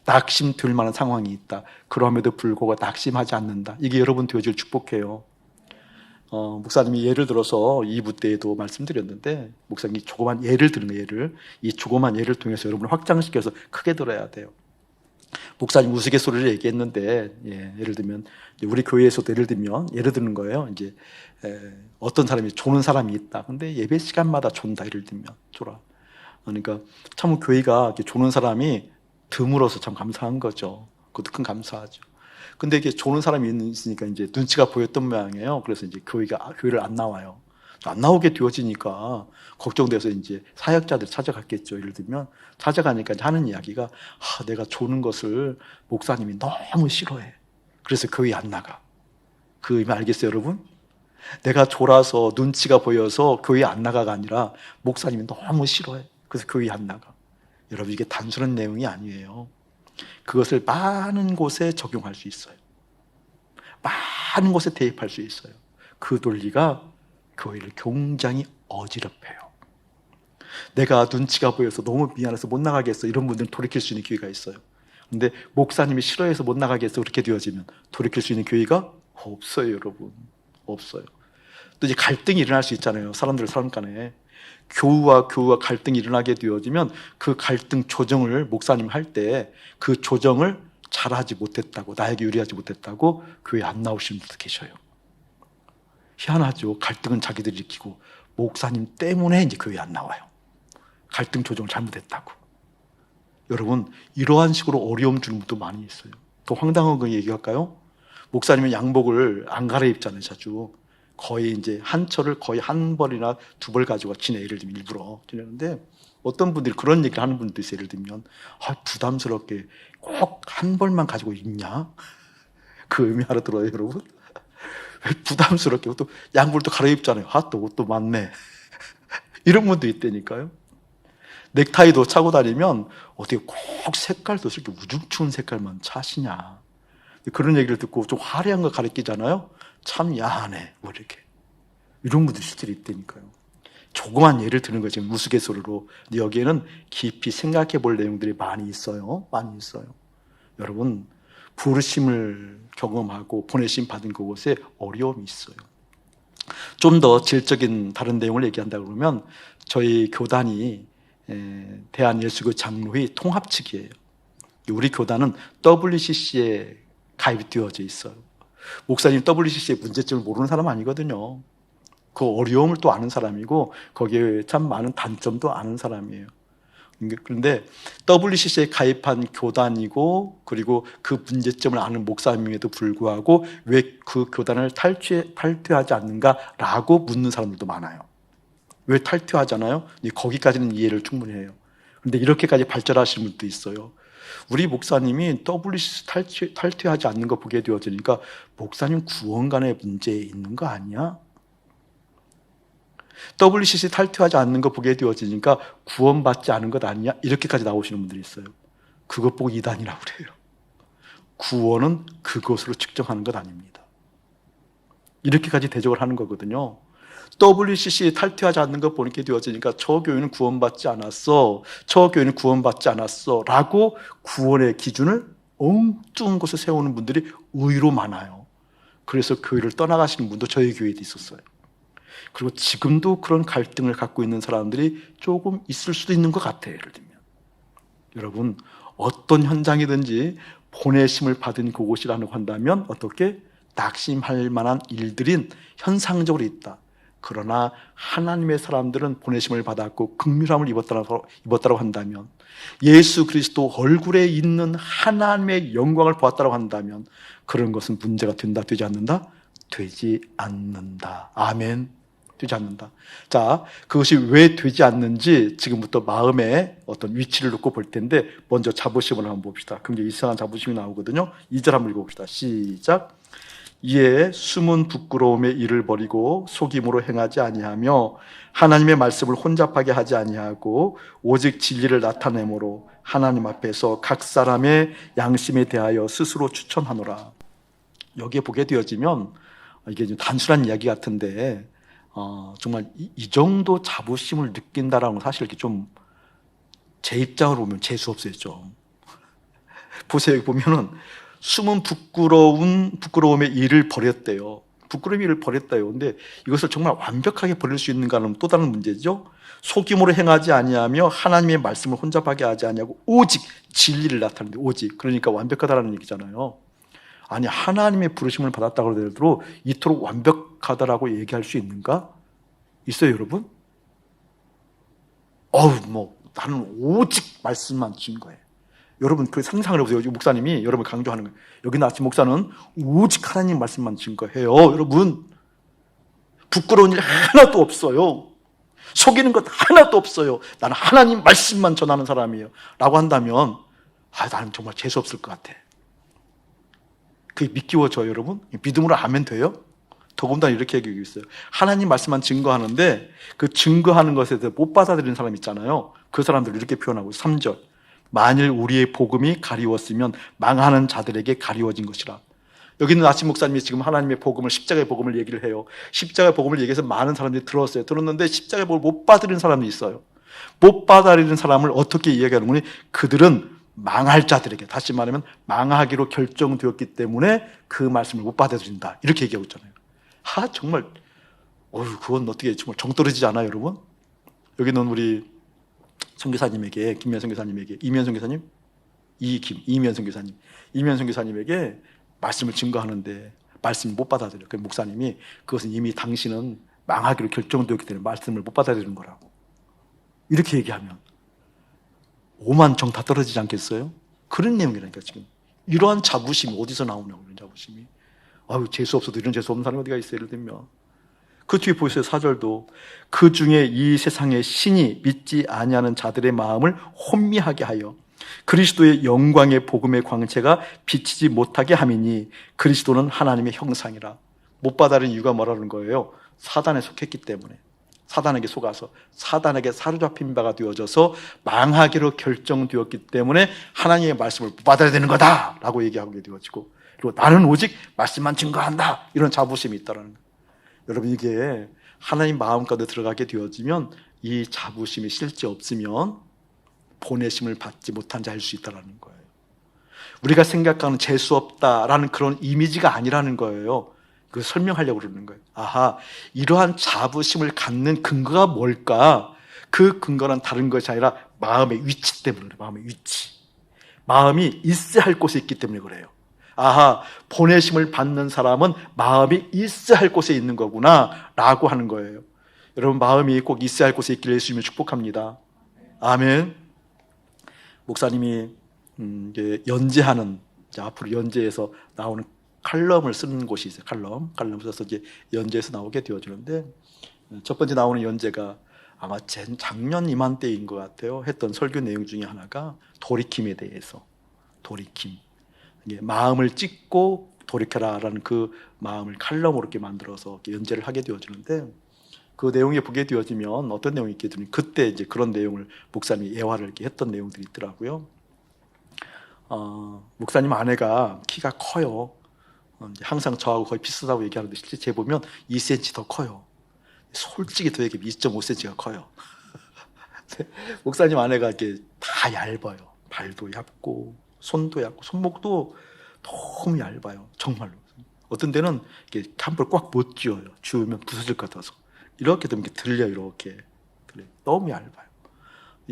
낙심될 만한 상황이 있다. 그럼에도 불구하고 낙심하지 않는다. 이게 여러분 되어질 축복해요. 목사님이 예를 들어서 2부 때에도 말씀드렸는데 목사님이 조그만 예를 드는 예를 이 조그만 예를 통해서 여러분을 확장시켜서 크게 들어야 돼요. 목사님 우스갯소리를 얘기했는데 예를 들면 우리 교회에서도 예를 드는 거예요. 이제 어떤 사람이 조는 사람이 있다. 근데 예배 시간마다 존다. 예를 들면 조라. 그러니까 참 교회가 이렇게 조는 사람이 드물어서 참 감사한 거죠. 그것도 큰 감사하죠. 근데 이게 조는 사람이 있으니까 이제 눈치가 보였던 모양이에요. 그래서 이제 교회를 안 나와요. 안 나오게 되어지니까 걱정돼서 이제 사역자들 찾아갔겠죠. 예를 들면 찾아가니까 하는 이야기가 내가 조는 것을 목사님이 너무 싫어해. 그래서 교회 안 나가. 그 의미 알겠어요, 여러분? 내가 졸아서 눈치가 보여서 교회 안 나가가 아니라 목사님이 너무 싫어해. 그래서 교회 안 나가. 여러분, 이게 단순한 내용이 아니에요. 그것을 많은 곳에 적용할 수 있어요. 많은 곳에 대입할 수 있어요. 그 논리가 교회를 굉장히 어지럽혀요. 내가 눈치가 보여서 너무 미안해서 못 나가겠어. 이런 분들은 돌이킬 수 있는 기회가 있어요. 근데 목사님이 싫어해서 못 나가겠어. 그렇게 되어지면 돌이킬 수 있는 기회가 없어요, 여러분. 없어요. 또 이제 갈등이 일어날 수 있잖아요. 사람 간에. 교우와 갈등이 일어나게 되어지면 그 갈등 조정을 목사님 할 때 그 조정을 잘하지 못했다고, 나에게 유리하지 못했다고 교회에 안 나오시는 분도 계셔요. 희한하죠. 갈등은 자기들이 일으키고 목사님 때문에 이제 교회에 안 나와요. 갈등 조정을 잘못했다고. 여러분, 이러한 식으로 어려움 주는 분도 많이 있어요. 더 황당한 거 얘기할까요? 목사님은 양복을 안 갈아입잖아요, 자주. 거의 이제 한 철을 거의 한 벌이나 두 벌 가지고 지내, 예를 들면 일부러 지내는데 어떤 분들이 그런 얘기를 하는 분도 있어요. 예를 들면 부담스럽게 꼭 한 벌만 가지고 입냐? 그 의미 알아들어요, 여러분? 왜 부담스럽게 또 양복을 또 갈아입잖아요. 또 옷도 많네. 이런 분도 있다니까요. 넥타이도 차고 다니면 어떻게 꼭 색깔도 이렇게 우중충한 색깔만 차시냐. 그런 얘기를 듣고 좀 화려한 거 가르치잖아요. 참 야하네, 뭐 이렇게. 이런 분들 실제로 있다니까요. 조그만 예를 드는 거죠. 우스갯소리로. 근데 여기에는 깊이 생각해 볼 내용들이 많이 있어요. 많이 있어요. 여러분, 부르심을 경험하고 보내심 받은 그곳에 어려움이 있어요. 좀 더 질적인 다른 내용을 얘기한다 그러면 저희 교단이 대한예수교 장로회 통합 측이에요. 우리 교단은 WCC에 가입되어져 있어요. 목사님 WCC의 문제점을 모르는 사람 아니거든요. 그 어려움을 또 아는 사람이고 거기에 참 많은 단점도 아는 사람이에요. 그런데 WCC에 가입한 교단이고 그리고 그 문제점을 아는 목사님에도 불구하고 왜 그 교단을 탈퇴하지 않는가라고 묻는 사람들도 많아요. 왜 탈퇴하잖아요? 거기까지는 이해를 충분히 해요. 그런데 이렇게까지 발전하시는 분도 있어요. 우리 목사님이 WCC 탈퇴하지 않는 거 보게 되어지니까 목사님 구원관의 문제 있는 거 아니야? WCC 탈퇴하지 않는 거 보게 되어지니까 구원받지 않은 것 아니냐? 이렇게까지 나오시는 분들이 있어요. 그것 보고 이단이라고 그래요. 구원은 그것으로 측정하는 것 아닙니다. 이렇게까지 대적을 하는 거거든요. WCC 탈퇴하지 않는 것 보게 되어지니까 저 교회는 구원받지 않았어. 저 교회는 구원받지 않았어. 라고 구원의 기준을 엉뚱한 곳에 세우는 분들이 의외로 많아요. 그래서 교회를 떠나가시는 분도 저희 교회에도 있었어요. 그리고 지금도 그런 갈등을 갖고 있는 사람들이 조금 있을 수도 있는 것 같아요. 예를 들면 여러분, 어떤 현장이든지 보내심을 받은 그곳이라고 한다면 어떻게 낙심할 만한 일들인 현상적으로 있다. 그러나 하나님의 사람들은 보내심을 받았고 긍휼함을 입었다고 한다면, 예수 그리스도 얼굴에 있는 하나님의 영광을 보았다고 한다면 그런 것은 문제가 된다, 되지 않는다? 되지 않는다. 아멘. 되지 않는다. 자, 그것이 왜 되지 않는지 지금부터 마음의 어떤 위치를 놓고 볼 텐데, 먼저 자부심을 한번 봅시다. 굉장히 이상한 자부심이 나오거든요. 2절 한번 읽어봅시다. 시작. 이에 숨은 부끄러움의 일을 버리고 속임으로 행하지 아니하며 하나님의 말씀을 혼잡하게 하지 아니하고 오직 진리를 나타내므로 하나님 앞에서 각 사람의 양심에 대하여 스스로 추천하노라. 여기에 보게 되어지면 이게 좀 단순한 이야기 같은데 정말 이 정도 자부심을 느낀다라는 건 사실 이렇게 좀 제 입장으로 보면 재수 없어요. 좀 보세요. 여기 보면은 숨은 부끄러움의 일을 버렸대요. 부끄러움의 일을 버렸다요. 근데 이것을 정말 완벽하게 버릴 수 있는가는 또 다른 문제죠. 속임으로 행하지 아니하며 하나님의 말씀을 혼잡하게 하지 아니하고 오직 진리를 나타내는데, 오직, 그러니까 완벽하다라는 얘기잖아요. 아니, 하나님의 부르심을 받았다고 하더라도 이토록 완벽하다라고 얘기할 수 있는가? 있어요, 여러분? 나는 오직 말씀만 증거해. 여러분, 그 상상을 해보세요. 목사님이 여러분 강조하는 거예요. 여기 나치 목사는 오직 하나님 말씀만 증거해요. 여러분, 부끄러운 일 하나도 없어요. 속이는 것 하나도 없어요. 나는 하나님 말씀만 전하는 사람이에요. 라고 한다면 나는 정말 재수없을 것 같아. 그게 믿기워져요, 여러분? 믿음으로 아멘 돼요? 더군다나 이렇게 얘기하고 있어요. 하나님 말씀만 증거하는데 그 증거하는 것에 대해서 못 받아들이는 사람 있잖아요. 그 사람들을 이렇게 표현하고 3절. 만일 우리의 복음이 가리웠으면 망하는 자들에게 가리워진 것이라. 여기는 아침 목사님이 지금 하나님의 복음을, 십자가의 복음을 얘기를 해요. 십자가의 복음을 얘기해서 많은 사람들이 들었어요. 들었는데 십자가의 복음을 못 받아들이는 사람이 있어요. 못 받아들이는 사람을 어떻게 이야기하는 거니? 그들은 망할 자들에게, 다시 말하면 망하기로 결정되었기 때문에 그 말씀을 못 받아들인다. 이렇게 얘기하고 있잖아요. 정말 그건 어떻게 정말 정 떨어지지 않아요, 여러분? 여기는 우리 선교사님에게, 김면선 교사님에게, 이면선 교사님? 이면선 교사님. 이면선 교사님에게 말씀을 증거하는데 말씀을 못 받아들여요. 그 목사님이 그것은 이미 당신은 망하기로 결정되었기 때문에 말씀을 못 받아들이는 거라고. 이렇게 얘기하면 오만 정 다 떨어지지 않겠어요? 그런 내용이라니까, 지금. 이러한 자부심이 어디서 나오냐고, 이런 자부심이. 재수 없어도 이런 재수 없는 사람이 어디가 있어요, 예를 들면. 그 뒤에 보세요, 4절도. 그 중에 이 세상의 신이 믿지 아니하는 자들의 마음을 혼미하게 하여 그리스도의 영광의 복음의 광채가 비치지 못하게 함이니 그리스도는 하나님의 형상이라. 못 받아들인 이유가 뭐라는 거예요? 사단에 속했기 때문에. 사단에게 속아서 사단에게 사로잡힌 바가 되어져서 망하기로 결정되었기 때문에 하나님의 말씀을 못 받아야 되는 거다 라고 얘기하게 되어지고, 그리고 나는 오직 말씀만 증거한다, 이런 자부심이 있다는 거예요. 여러분, 이게 하나님 마음 가운데 들어가게 되어지면 이 자부심이 실제 없으면 보내심을 받지 못한 자일 수 있다는 거예요. 우리가 생각하는 재수없다라는 그런 이미지가 아니라는 거예요. 그 설명하려고 그러는 거예요. 이러한 자부심을 갖는 근거가 뭘까? 그 근거는 다른 것이 아니라 마음의 위치 때문에 그래요. 마음의 위치. 마음이 있어야 할 곳에 있기 때문에 그래요. 보내심을 받는 사람은 마음이 있어야 할 곳에 있는 거구나 라고 하는 거예요. 여러분, 마음이 꼭 있어야 할 곳에 있기를 예수님을 축복합니다. 아멘. 목사님이 연재하는, 앞으로 연재에서 나오는 칼럼을 쓰는 곳이 있어요. 칼럼 써서 이제 연재에서 나오게 되어지는데, 첫 번째 나오는 연재가 아마 작년 이맘때인 것 같아요. 했던 설교 내용 중에 하나가 돌이킴에 대해서. 돌이킴. 마음을 찢고 돌이켜라라는 그 마음을 칼럼으로 이렇게 만들어서 연재를 하게 되어지는데, 그 내용에 보게 되어지면 어떤 내용이 있게 되면, 그때 이제 그런 내용을 목사님이 예화를 이렇게 했던 내용들이 있더라고요. 목사님 아내가 키가 커요. 항상 저하고 거의 비슷하다고 얘기하는데 실제 재보면 2cm 더 커요. 솔직히 더 얘기하면 2.5cm가 커요. 목사님 아내가 이렇게 다 얇아요. 발도 얇고 손도 얇고 손목도 너무 얇아요. 정말로. 어떤 데는 이렇게 함부로 꽉 못 쥐어요. 쥐으면 부서질 것 같아서. 이렇게 되면 이렇게 들려요. 이렇게. 너무 얇아요.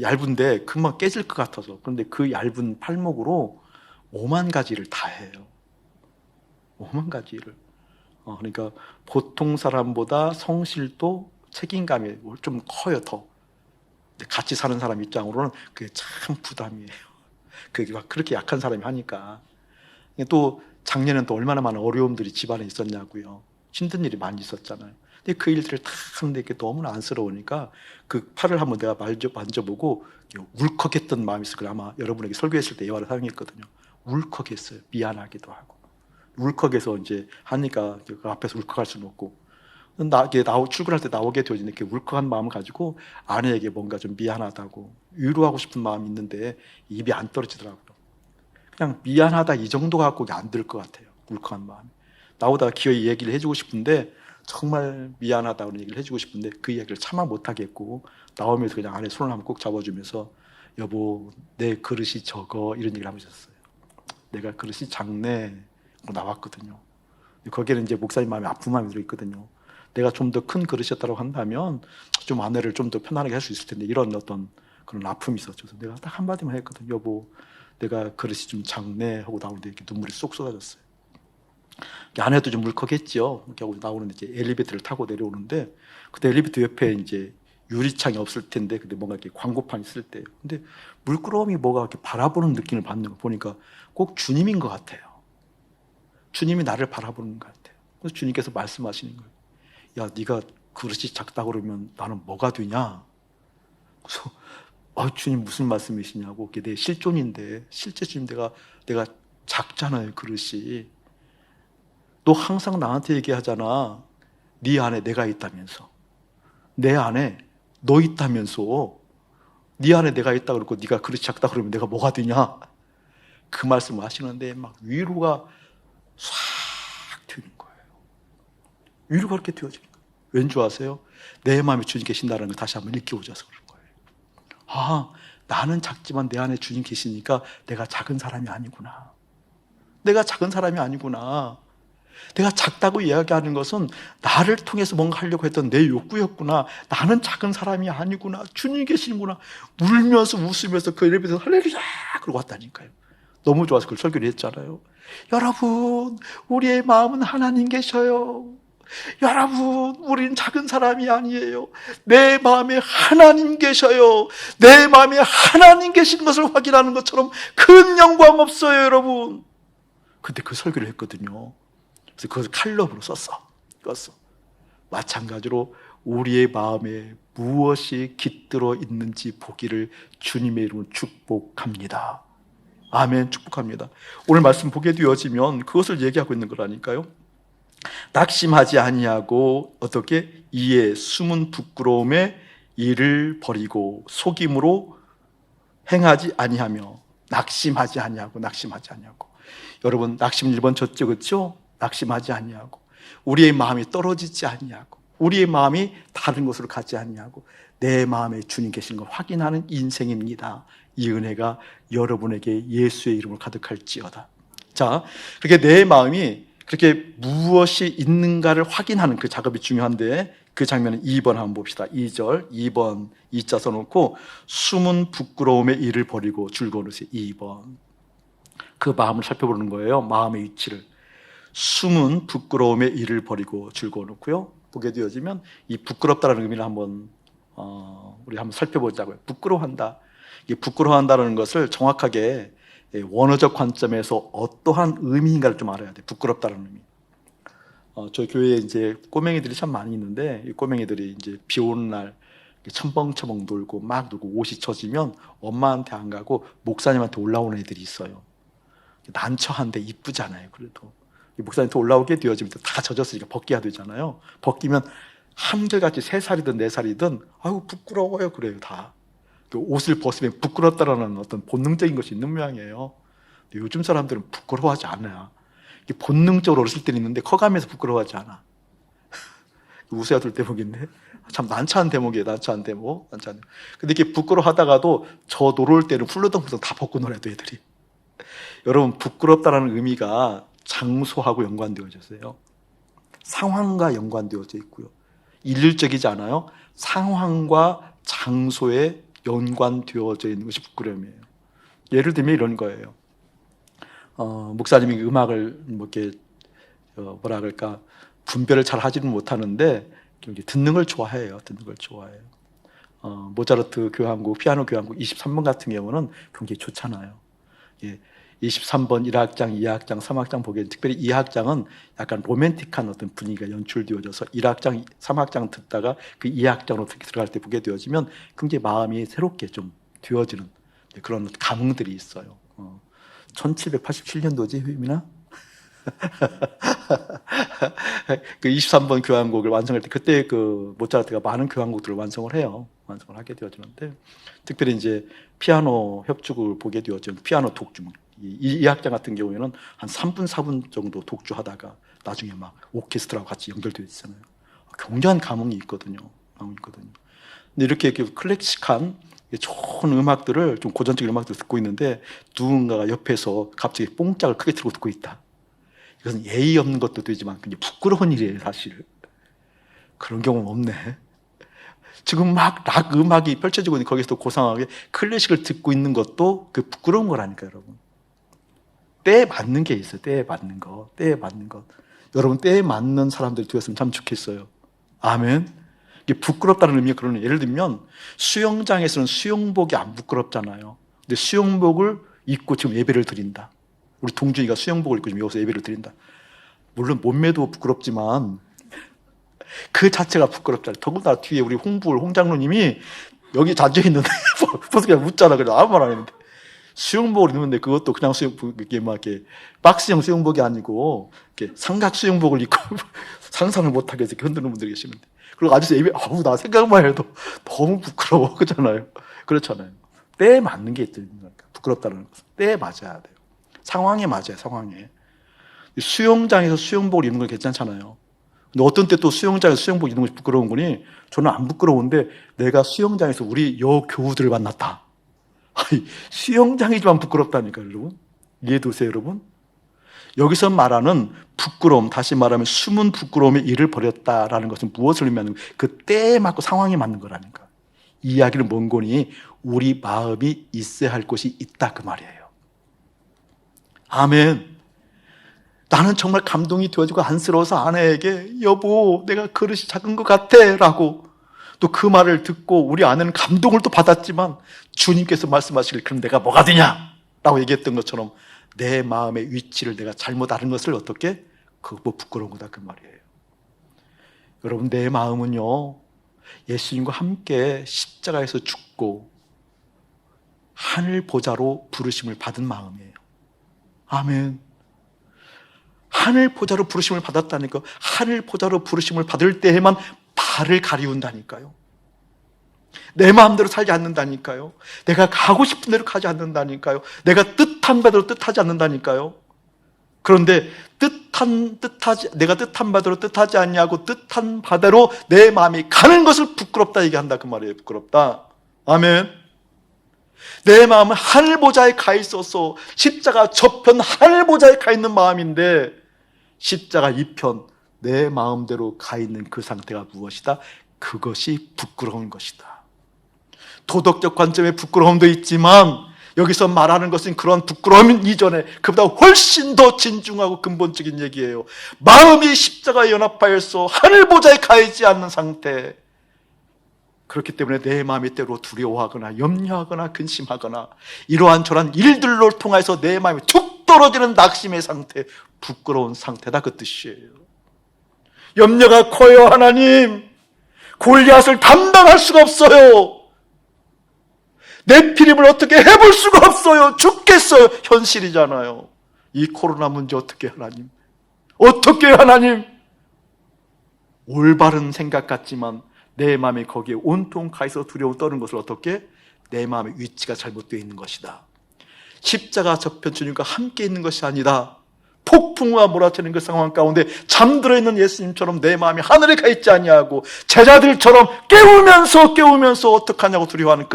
얇은데 금방 깨질 것 같아서. 그런데 그 얇은 팔목으로 5만 가지를 다 해요. 5만 가지를. 그러니까 보통 사람보다 성실도 책임감이 좀 커요, 더. 같이 사는 사람 입장으로는 그게 참 부담이에요. 그게 막 그렇게 약한 사람이 하니까. 또 작년엔 또 얼마나 많은 어려움들이 집안에 있었냐고요. 힘든 일이 많이 있었잖아요. 근데 그 일들을 다 하는데 이게 너무나 안쓰러우니까 그 팔을 한번 내가 만져보고 울컥했던 마음이 있을 거예요. 아마 여러분에게 설교했을 때 예화를 사용했거든요. 울컥했어요. 미안하기도 하고. 울컥해서 이제 하니까 그 앞에서 울컥할 수는 없고 출근할 때 나오게 되어지는 그 울컥한 마음을 가지고 아내에게 뭔가 좀 미안하다고 위로하고 싶은 마음이 있는데 입이 안 떨어지더라고요. 그냥 미안하다 이 정도 갖고 안 들 것 같아요. 울컥한 마음이. 나오다가 기어이 얘기를 해주고 싶은데 정말 미안하다는 얘기를 해주고 싶은데 그 얘기를 참아 못하겠고 나오면서 그냥 아내 손을 한번 꼭 잡아주면서 여보 내 그릇이 적어 이런 얘기를 하고 있었어요. 내가 그릇이 작네 나왔거든요. 거기에는 이제 목사님 마음에 아픈 마음이 들어있거든요. 내가 좀 더 큰 그릇이었다고 한다면 좀 아내를 좀 더 편안하게 할 수 있을 텐데 이런 어떤 그런 아픔이 있었죠. 그래서 내가 딱 한마디만 했거든요. 여보 내가 그릇이 좀 작네 하고 나오는데 이렇게 눈물이 쏙 쏟아졌어요. 아내도 좀 울컥했죠. 이렇게 하고 나오는데 이제 엘리베이터를 타고 내려오는데 그때 엘리베이터 옆에 이제 유리창이 없을 텐데 근데 뭔가 이렇게 광고판이 있을 때 근데 물끄러미 뭐가 이렇게 바라보는 느낌을 받는 거 보니까 꼭 주님인 것 같아요. 주님이 나를 바라보는 것 같아요. 그래서 주님께서 말씀하시는 거예요. 야, 네가 그릇이 작다 그러면 나는 뭐가 되냐? 그래서 주님 무슨 말씀이시냐고. 그게 내 실존인데 실제 주님 내가 작잖아요 그릇이. 너 항상 나한테 얘기하잖아. 네 안에 내가 있다면서. 내 안에 너 있다면서. 네 안에 내가 있다 그러고 네가 그릇이 작다 그러면 내가 뭐가 되냐? 그 말씀을 하시는데 막 위로가 싹 되는 거예요. 위로가 그렇게 되어지는 거예요. 왠지 아세요? 내 마음에 주님 계신다는 걸 다시 한번 느껴보셔서 그런 거예요. 아, 나는 작지만 내 안에 주님 계시니까 내가 작은 사람이 아니구나. 내가 작은 사람이 아니구나. 내가 작다고 이야기하는 것은 나를 통해서 뭔가 하려고 했던 내 욕구였구나. 나는 작은 사람이 아니구나. 주님 계시는구나. 울면서 웃으면서 그 엘리베이터에서 할렐루야 그러고 왔다니까요. 너무 좋아서 그걸 설교를 했잖아요. 여러분, 우리의 마음은 하나님 계셔요. 여러분, 우리는 작은 사람이 아니에요. 내 마음에 하나님 계셔요. 내 마음에 하나님 계신 것을 확인하는 것처럼 큰 영광 없어요, 여러분. 근데 그 설교를 했거든요. 그래서 그것을 칼럼으로 껐어. 마찬가지로 우리의 마음에 무엇이 깃들어 있는지 보기를 주님의 이름으로 축복합니다. 아멘. 축복합니다. 오늘 말씀 보게 되어지면 그것을 얘기하고 있는 거라니까요. 낙심하지 아니하고 어떻게 이에 숨은 부끄러움에 이를 버리고 속임으로 행하지 아니하며 낙심하지 아니하고 여러분 낙심 1번 졌죠, 그렇죠? 낙심하지 아니하고 우리의 마음이 떨어지지 아니하고 우리의 마음이 다른 곳으로 가지 아니하고 내 마음에 주님 계신 걸 확인하는 인생입니다. 이 은혜가 여러분에게 예수의 이름으로 가득할지어다. 자, 그렇게 내 마음이 그렇게 무엇이 있는가를 확인하는 그 작업이 중요한데 그 장면은 2번 한번 봅시다. 2절 2번 2자 써놓고 숨은 부끄러움의 일을 버리고 즐거우세요. 2번 그 마음을 살펴보는 거예요. 마음의 위치를. 숨은 부끄러움의 일을 버리고 즐거워놓고요. 보게 되어지면 이 부끄럽다는 의미를 한번 우리 한번 살펴보자고요. 부끄러워한다. 이 부끄러워한다는 것을 정확하게 원어적 관점에서 어떠한 의미인가를 좀 알아야 돼. 부끄럽다는 의미. 저희 교회에 이제 꼬맹이들이 참 많이 있는데 이 꼬맹이들이 이제 비 오는 날 첨벙첨벙 놀고 막 놀고 옷이 젖으면 엄마한테 안 가고 목사님한테 올라오는 애들이 있어요. 난처한데 이쁘잖아요. 그래도 목사님한테 올라오게 되어지면 다 젖었으니까 벗겨야 되잖아요. 벗기면 한결같이 3살이든 4살이든 아유 부끄러워요 그래요. 다 옷을 벗으면 부끄럽다라는 어떤 본능적인 것이 있는 모양이에요. 근데 요즘 사람들은 부끄러워하지 않아요. 본능적으로 어렸을 때는 있는데 커가면서 부끄러워하지 않아. 웃어야 될 대목인데 참 난처한 대목이에요. 난처한 대목. 근데 이렇게 부끄러워하다가도 저 놀을 때는 훌러덩훌러덩 다 벗고 놀아도 애들이. 여러분 부끄럽다라는 의미가 장소하고 연관되어졌어요. 상황과 연관되어져 있고요. 일률적이지 않아요. 상황과 장소에 연관되어져 있는 것이 부끄러움이에요. 예를 들면 이런 거예요. 목사님이 음악을 뭐 이렇게 뭐라 그럴까 분별을 잘 하지는 못하는데 듣는 걸 좋아해요. 듣는 걸 좋아해요. 모차르트 교향곡, 피아노 교향곡 23번 같은 경우는 굉장히 좋잖아요. 예, 23번 1악장, 2악장, 3악장 보기에 특별히 2악장은 약간 로맨틱한 어떤 분위기가 연출되어져서 1악장, 3악장 듣다가 그 2악장으로 들어갈 때 보게 되어지면 굉장히 마음이 새롭게 좀 되어지는 그런 감흥들이 있어요. 1787년도지, 효임이나? 그 23번 교향곡을 완성할 때 그때 그 모차르트가 많은 교향곡들을 완성을 해요. 완성을 하게 되어지는데 특별히 이제 피아노 협주를 보게 되어져 피아노 독주 이 악장 같은 경우에는 한 3분 4분 정도 독주하다가 나중에 막 오케스트라와 같이 연결되어 있잖아요. 굉장한 감흥이 있거든요. 근데 이렇게 클래식한 좋은 음악들을 좀 고전적인 음악들을 듣고 있는데 누군가가 옆에서 갑자기 뽕짝을 크게 틀고 듣고 있다. 이것은 예의 없는 것도 되지만 굉장히 부끄러운 일이에요, 사실. 그런 경우는 없네. 지금 막 락 음악이 펼쳐지고 있는 거기서 고상하게 클래식을 듣고 있는 것도 그 부끄러운 거라니까요, 여러분. 때에 맞는 게 있어요. 때에 맞는 거. 때에 맞는 것. 여러분, 때에 맞는 사람들이 되었으면 참 좋겠어요. 아멘. 이게 부끄럽다는 의미가 그러네요. 예를 들면 수영장에서는 수영복이 안 부끄럽잖아요. 근데 수영복을 입고 지금 예배를 드린다. 우리 동준이가 수영복을 입고 지금 여기서 예배를 드린다. 물론 몸매도 부끄럽지만 그 자체가 부끄럽잖아요. 더군다나 뒤에 우리 홍 장로님이 여기 앉아 있는데 벌써 그냥 웃잖아. 그래 아무 말 안 했는데 수영복을 입는데 그것도 그냥 수영복 이게 막 이렇게 박스형 수영복이 아니고 이렇게 삼각 수영복을 입고 상상을 못하게 해서 흔드는 분들이 계시는데 그리고 아저씨 예배 나 생각만 해도 너무 부끄러워 그잖아요. 그렇잖아요. 때에 맞는 게 있다는 거니까 부끄럽다는 것은 때에 맞아야 돼요. 상황에 맞아요. 상황에. 수영장에서 수영복을 입는 건 괜찮잖아요. 근데 어떤 때 또 수영장에서 수영복 입는 것이 부끄러운 거니 저는 안 부끄러운데 내가 수영장에서 우리 여교우들을 만났다. 수영장이지만 부끄럽다니까요, 여러분. 이해되세요, 여러분? 여기서 말하는 부끄러움, 다시 말하면 숨은 부끄러움의 일을 벌였다라는 것은 무엇을 의미하는 거예요? 그 때에 맞고 상황에 맞는 거라니까. 이 이야기는 뭔 거니? 우리 마음이 있어야 할 곳이 있다 그 말이에요. 아멘. 나는 정말 감동이 되어지고 안쓰러워서 아내에게 여보 내가 그릇이 작은 것 같아 라고 또 그 말을 듣고 우리 아내는 감동을 또 받았지만 주님께서 말씀하시길 그럼 내가 뭐가 되냐 라고 얘기했던 것처럼 내 마음의 위치를 내가 잘못 아는 것을 어떻게? 그거 뭐 부끄러운 거다 그 말이에요. 여러분 내 마음은요 예수님과 함께 십자가에서 죽고 하늘 보좌로 부르심을 받은 마음이에요. 아멘. 하늘 보좌로 부르심을 받았다니까. 하늘 보좌로 부르심을 받을 때에만 발을 가리운다니까요. 내 마음대로 살지 않는다니까요. 내가 가고 싶은 대로 가지 않는다니까요. 내가 뜻한 바대로 뜻하지 않는다니까요. 그런데 내가 뜻한 바대로 뜻하지 않냐고 뜻한 바대로 내 마음이 가는 것을 부끄럽다 얘기한다 그 말이에요. 부끄럽다. 아멘. 내 마음은 하늘 보좌에 가 있어서 십자가 저편 하늘 보좌에 가 있는 마음인데 십자가 이편 내 마음대로 가 있는 그 상태가 무엇이다? 그것이 부끄러운 것이다. 도덕적 관점의 부끄러움도 있지만 여기서 말하는 것은 그런 부끄러움 이전에 그보다 훨씬 더 진중하고 근본적인 얘기예요. 마음이 십자가에 연합하여서 하늘 보좌에 가 있지 않는 상태. 그렇기 때문에 내 마음이 때로 두려워하거나 염려하거나 근심하거나 이러한 저러한 일들로 통해서 내 마음이 툭 떨어지는 낙심의 상태, 부끄러운 상태다 그 뜻이에요. 염려가 커요. 하나님 골리앗을 감당할 수가 없어요. 내 피림을 어떻게 해볼 수가 없어요. 죽겠어요. 현실이잖아요. 이 코로나 문제 어떻게 하나님? 어떻게 하나님? 올바른 생각 같지만 내 마음이 거기에 온통 가있어 두려움 떠는 것을 어떻게? 내 마음의 위치가 잘못되어 있는 것이다. 십자가 저편 주님과 함께 있는 것이 아니다. 폭풍과 몰아치는 그 상황 가운데 잠들어 있는 예수님처럼 내 마음이 하늘에 가 있지 아니하고 제자들처럼 깨우면서 어떡하냐고 두려워하는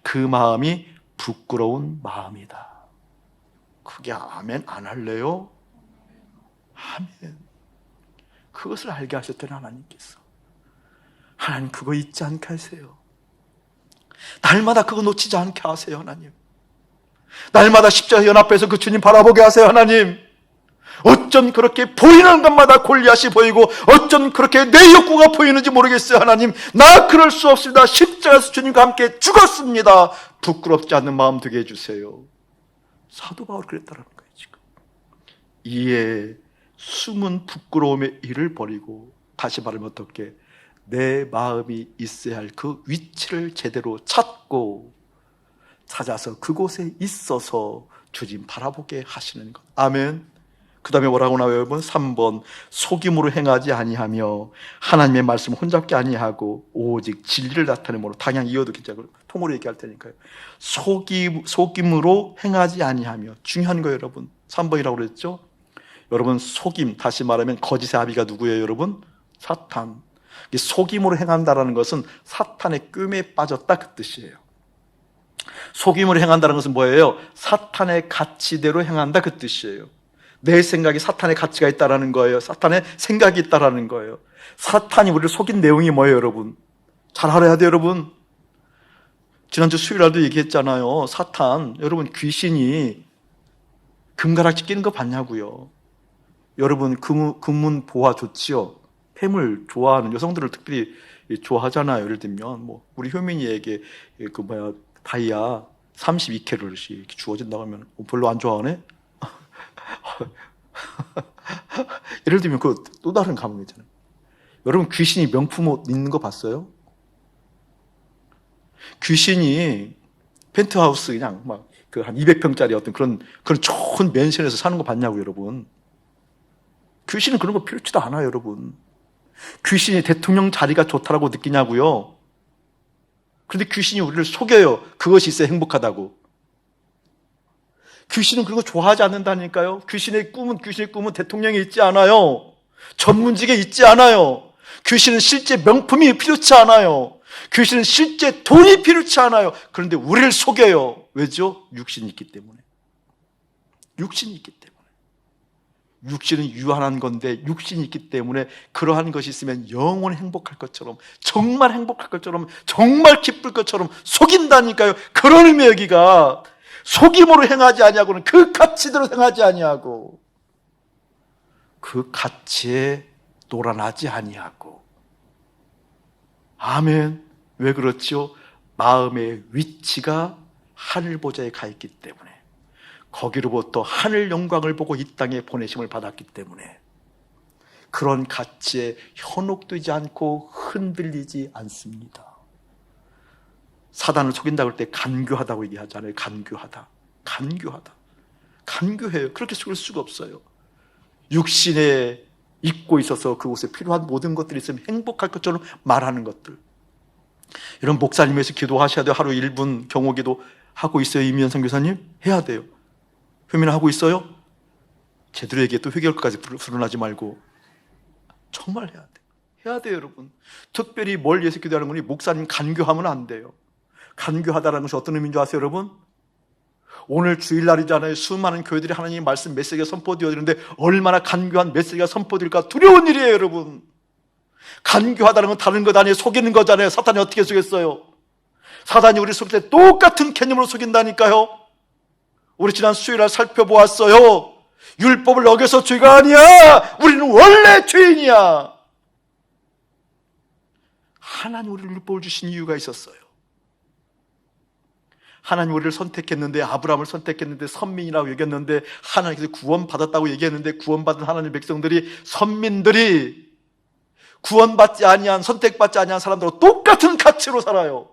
그 마음이 부끄러운 마음이다. 그게 아멘 안 할래요? 아멘. 그것을 알게 하셨더니 하나님께서 하나님 그거 잊지 않게 하세요. 날마다 그거 놓치지 않게 하세요. 하나님 날마다 십자가 연합해서 그 주님 바라보게 하세요. 하나님 어쩜 그렇게 보이는 것마다 골리앗이 보이고 어쩜 그렇게 내 욕구가 보이는지 모르겠어요. 하나님, 나 그럴 수 없습니다. 십자가에서 주님과 함께 죽었습니다. 부끄럽지 않는 마음 되게 해주세요. 사도 바울이 그랬다는 거예요. 지금 이에 숨은 부끄러움의 일을 버리고, 다시 말하면 어떻게, 내 마음이 있어야 할 그 위치를 제대로 찾아서 그곳에 있어서 주님 바라보게 하시는 것. 아멘. 그 다음에 뭐라고 나와요 여러분? 3번, 속임으로 행하지 아니하며 하나님의 말씀을 혼잡게 아니하고 오직 진리를 나타내므로. 당장 이어도 괜찮아요. 통으로 얘기할 테니까요. 속임으로 행하지 아니하며. 중요한 거예요 여러분. 3번이라고 그랬죠. 여러분, 속임, 다시 말하면 거짓의 아비가 누구예요 여러분? 사탄. 속임으로 행한다는 것은 사탄의 꾀에 빠졌다, 그 뜻이에요. 속임으로 행한다는 것은 뭐예요? 사탄의 가치대로 행한다, 그 뜻이에요. 내 생각이 사탄의 가치가 있다라는 거예요. 사탄의 생각이 있다라는 거예요. 사탄이 우리를 속인 내용이 뭐예요 여러분? 잘 알아야 돼요 여러분. 지난주 수요일날도 얘기했잖아요. 사탄, 여러분, 귀신이 금가락지 끼는 거 봤냐고요. 여러분, 금문 보화 좋지요. 폐물 좋아하는 여성들을 특별히 좋아하잖아요. 예를 들면 뭐 우리 효민이에게 다이아 32캐럿이 주어진다고 하면 별로 안 좋아하네? 예를 들면 그 또 다른 감흥이잖아요. 여러분, 귀신이 명품 옷 입는 거 봤어요? 귀신이 펜트하우스 그냥 막 그 한 200평짜리 어떤 그런 좋은 맨션에서 사는 거 봤냐고 여러분. 귀신은 그런 거 필요치도 않아요 여러분. 귀신이 대통령 자리가 좋다라고 느끼냐고요. 그런데 귀신이 우리를 속여요. 그것이 있어야 행복하다고. 귀신은 그런 거 좋아하지 않는다니까요. 귀신의 꿈은 대통령이 있지 않아요. 전문직에 있지 않아요. 귀신은 실제 명품이 필요치 않아요. 귀신은 실제 돈이 필요치 않아요. 그런데 우리를 속여요. 왜죠? 육신이 있기 때문에. 육신이 있기 때문에. 육신은 유한한 건데 육신이 있기 때문에 그러한 것이 있으면 영원히 행복할 것처럼, 정말 행복할 것처럼, 정말 기쁠 것처럼 속인다니까요. 그런 의미 여기가 속임으로 행하지 아니하고는 그 가치대로 행하지 아니하고 그 가치에 놀아나지 아니하고. 아멘. 왜 그렇죠? 마음의 위치가 하늘 보좌에 가 있기 때문에, 거기로부터 하늘 영광을 보고 이 땅에 보내심을 받았기 때문에 그런 가치에 현혹되지 않고 흔들리지 않습니다. 사단을 속인다고 할 때 간교하다고 얘기하잖아요. 간교하다. 간교해요. 그렇게 속일 수가 없어요. 육신에 잊고 있어서 그곳에 필요한 모든 것들이 있으면 행복할 것처럼 말하는 것들. 이런 목사님에서 기도하셔야 돼요. 하루 1분 경호기도 하고 있어요. 이미연 선교사님? 해야 돼요. 효민아 하고 있어요? 제대로 얘기해. 또 회개할 것까지 불운하지 말고. 정말 해야 돼. 해야 돼요 여러분. 특별히 뭘 위해서 기도하는 거니? 목사님 간교하면 안 돼요. 간교하다라는 것이 어떤 의미인 줄 아세요 여러분? 오늘 주일날이잖아요. 수많은 교회들이 하나님의 말씀 메시지가 선포되어지는데 얼마나 간교한 메시지가 선포될까 두려운 일이에요 여러분. 간교하다는 건 다른 것 아니에요. 속이는 거잖아요. 사탄이 어떻게 속였어요? 사탄이 우리 속일 때 똑같은 개념으로 속인다니까요. 우리 지난 수요일날 살펴보았어요. 율법을 어겨서 죄가 아니야. 우리는 원래 죄인이야. 하나님 우리를 율법을 주신 이유가 있었어요. 하나님 우리를 선택했는데, 아브라함을 선택했는데 선민이라고 얘기했는데, 하나님께서 구원받았다고 얘기했는데, 구원받은 하나님의 백성들이, 선민들이 구원받지 아니한, 선택받지 아니한 사람들과 똑같은 가치로 살아요.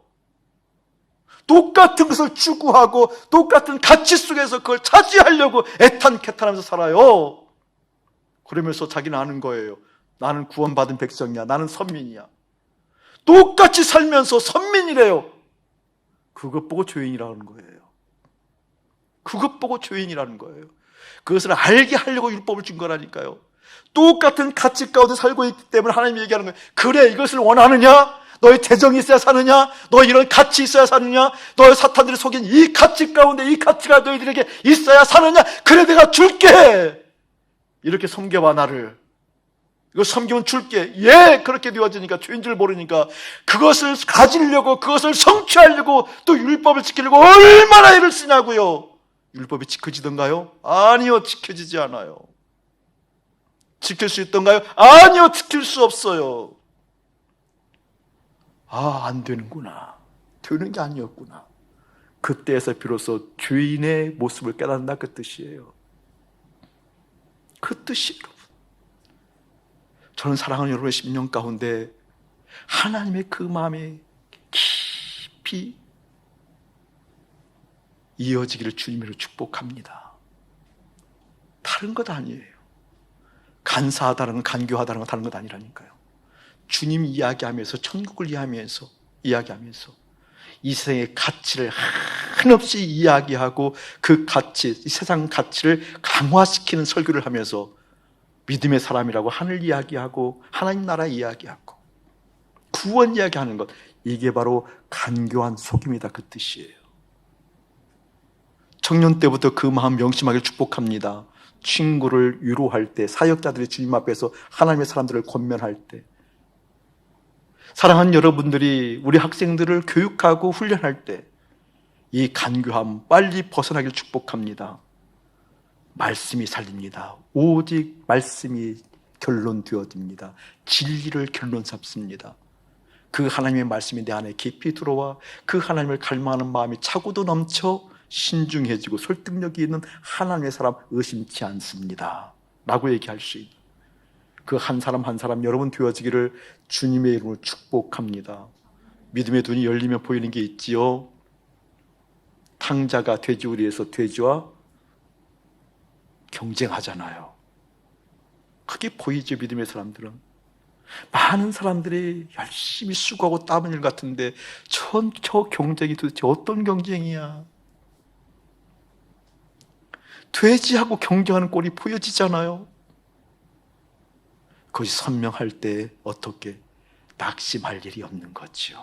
똑같은 것을 추구하고 똑같은 가치 속에서 그걸 차지하려고 애탄캐탄하면서 살아요. 그러면서 자기는 아는 거예요. 나는 구원받은 백성이야. 나는 선민이야. 똑같이 살면서 선민이래요. 그것 보고 죄인이라는 거예요. 그것 보고 죄인이라는 거예요. 그것을 알게 하려고 율법을 준 거라니까요. 똑같은 가치 가운데 살고 있기 때문에 하나님이 얘기하는 거예요. 그래, 이것을 원하느냐? 너의 재정이 있어야 사느냐? 너 이런 가치 있어야 사느냐? 너의 사탄들이 속인 이 가치 가운데 이 가치가 너희들에게 있어야 사느냐? 그래, 내가 줄게. 이렇게 섬겨봐 나를. 이거 섬기면 줄게. 예, 그렇게 되어지니까, 죄인 줄 모르니까 그것을 가지려고, 그것을 성취하려고, 또 율법을 지키려고 얼마나 애를 쓰냐고요. 율법이 지켜지던가요? 아니요, 지켜지지 않아요. 지킬 수 있던가요? 아니요, 지킬 수 없어요. 안 되는구나. 되는 게 아니었구나. 그때에서 비로소 주인의 모습을 깨닫는다, 그 뜻이에요. 그 뜻이 여러분. 저는 사랑하는 여러분의 10년 가운데 하나님의 그 마음이 깊이 이어지기를 주님으로 축복합니다. 다른 것 아니에요. 간사하다는 건, 간교하다는 건 다른 것 아니라니까요. 주님 이야기하면서, 천국을 이야기하면서 이 세상의 가치를 한없이 이야기하고 그 가치, 이 세상 가치를 강화시키는 설교를 하면서 믿음의 사람이라고 하늘 이야기하고 하나님 나라 이야기하고 구원 이야기하는 것, 이게 바로 간교한 속임이다, 그 뜻이에요. 청년 때부터 그 마음 명심하기를 축복합니다. 친구를 위로할 때, 사역자들이 주님 앞에서 하나님의 사람들을 권면할 때, 사랑하는 여러분들이 우리 학생들을 교육하고 훈련할 때 이 간교함 빨리 벗어나기를 축복합니다. 말씀이 살립니다. 오직 말씀이 결론 되어집니다. 진리를 결론 잡습니다. 그 하나님의 말씀이 내 안에 깊이 들어와 그 하나님을 갈망하는 마음이 차고도 넘쳐 신중해지고 설득력이 있는 하나님의 사람 의심치 않습니다 라고 얘기할 수 있는 그 한 사람 한 사람 여러분 되어지기를 주님의 이름으로 축복합니다. 믿음의 눈이 열리면 보이는 게 있지요. 탕자가 돼지우리에서 돼지와 경쟁하잖아요. 그게 보이죠. 믿음의 사람들은 많은 사람들이 열심히 수고하고 땀 흘리는 일 같은데 저 경쟁이 도대체 어떤 경쟁이야. 돼지하고 경쟁하는 꼴이 보여지잖아요. 그것이 선명할 때 어떻게 낙심할 일이 없는 거죠.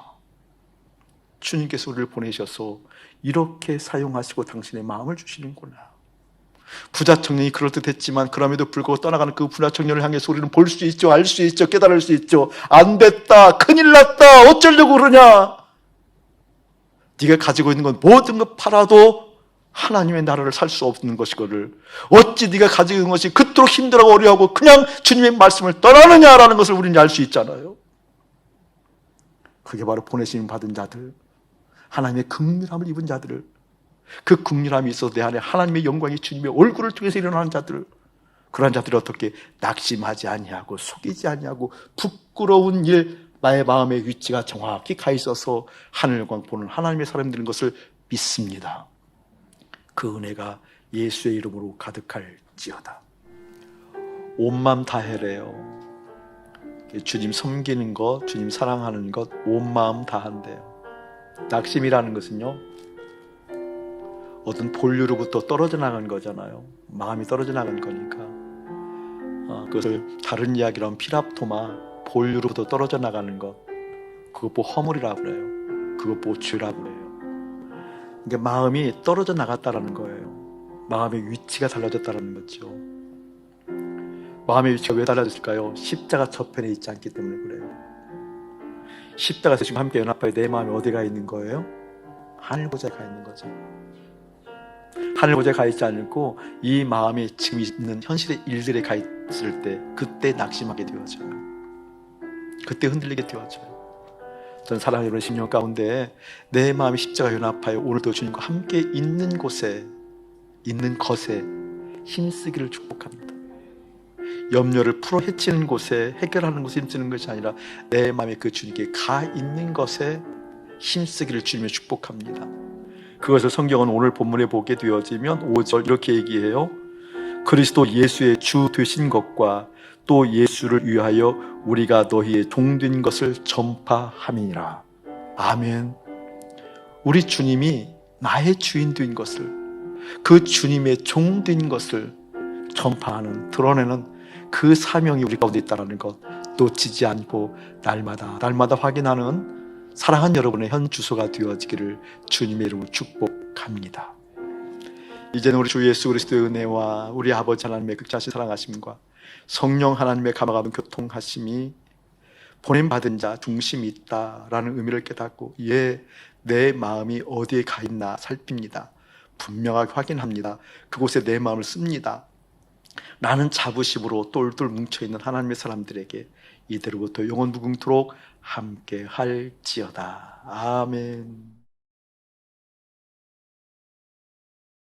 주님께서 우리를 보내셔서 이렇게 사용하시고 당신의 마음을 주시는구나. 부자 청년이 그럴듯했지만 그럼에도 불구하고 떠나가는 그 부자 청년을 향해서 우리는 볼 수 있죠, 알 수 있죠, 깨달을 수 있죠. 안 됐다, 큰일 났다, 어쩌려고 그러냐. 네가 가지고 있는 건 모든 것 팔아도 하나님의 나라를 살 수 없는 것이거를 어찌 네가 가지고 있는 것이 그토록 힘들고 어려워하고 그냥 주님의 말씀을 떠나느냐라는 것을 우리는 알 수 있잖아요. 그게 바로 보내심 받은 자들, 하나님의 긍휼함을 입은 자들을, 그 긍휼함이 있어서 내 안에 하나님의 영광이 주님의 얼굴을 통해서 일어나는 자들, 그러한 자들이 어떻게 낙심하지 아니하고 속이지 아니하고 부끄러운 일, 나의 마음의 위치가 정확히 가 있어서 하늘 영광 보는 하나님의 사람들인 것을 믿습니다. 그 은혜가 예수의 이름으로 가득할지어다. 온 마음 다해래요. 주님 섬기는 것, 주님 사랑하는 것, 온 마음 다한대요. 낙심이라는 것은요, 어떤 본류로부터 떨어져 나간 거잖아요. 마음이 떨어져 나간 거니까. 그것을 다른 이야기로 하면 피랍토마, 본류로부터 떨어져 나가는 것, 그것 보고 허물이라고 그래요. 그것 보고 죄라고 그래요. 이게 마음이 떨어져 나갔다라는 거예요. 마음의 위치가 달라졌다는 거죠. 마음의 위치가 왜 달라졌을까요? 십자가 저편에 있지 않기 때문에 그래요. 십자가에서 지금 함께 연합하여 내 마음이 어디가 있는 거예요? 하늘 보좌에 가 있는 거죠. 하늘 보좌에 가 있지 않고 이 마음이 지금 있는 현실의 일들에 가 있을 때 그때 낙심하게 되어져요. 그때 흔들리게 되어져요. 저는 사랑하는 여러분 10년 가운데 내 마음이 십자가 연합하여 오늘도 주님과 함께 있는 곳에, 있는 것에 힘쓰기를 축복합니다. 염려를 풀어 헤치는 곳에, 해결하는 곳에 힘쓰는 것이 아니라 내 마음이 그 주님께 가 있는 것에 힘쓰기를 주님의 축복합니다. 그것을 성경은 오늘 본문에 보게 되어지면 5절 이렇게 얘기해요. 그리스도 예수의 주 되신 것과 또 예수를 위하여 우리가 너희의 종된 것을 전파함이니라. 아멘. 우리 주님이 나의 주인 된 것을, 그 주님의 종된 것을 전파하는, 드러내는 그 사명이 우리 가운데 있다는 것 놓치지 않고 날마다 확인하는 사랑하는 여러분의 현 주소가 되어지기를 주님의 이름으로 축복합니다. 이제는 우리 주 예수 그리스도의 은혜와 우리 아버지 하나님의 극자하신 사랑하심과 성령 하나님의 감화감은 교통하심이 보냄받은 자 중심이 있다라는 의미를 깨닫고 내 마음이 어디에 가 있나 살핍니다. 분명하게 확인합니다. 그곳에 내 마음을 씁니다. 나는 자부심으로 똘똘 뭉쳐있는 하나님의 사람들에게 이대로부터 영원 무궁토록 함께 할지어다. 아멘.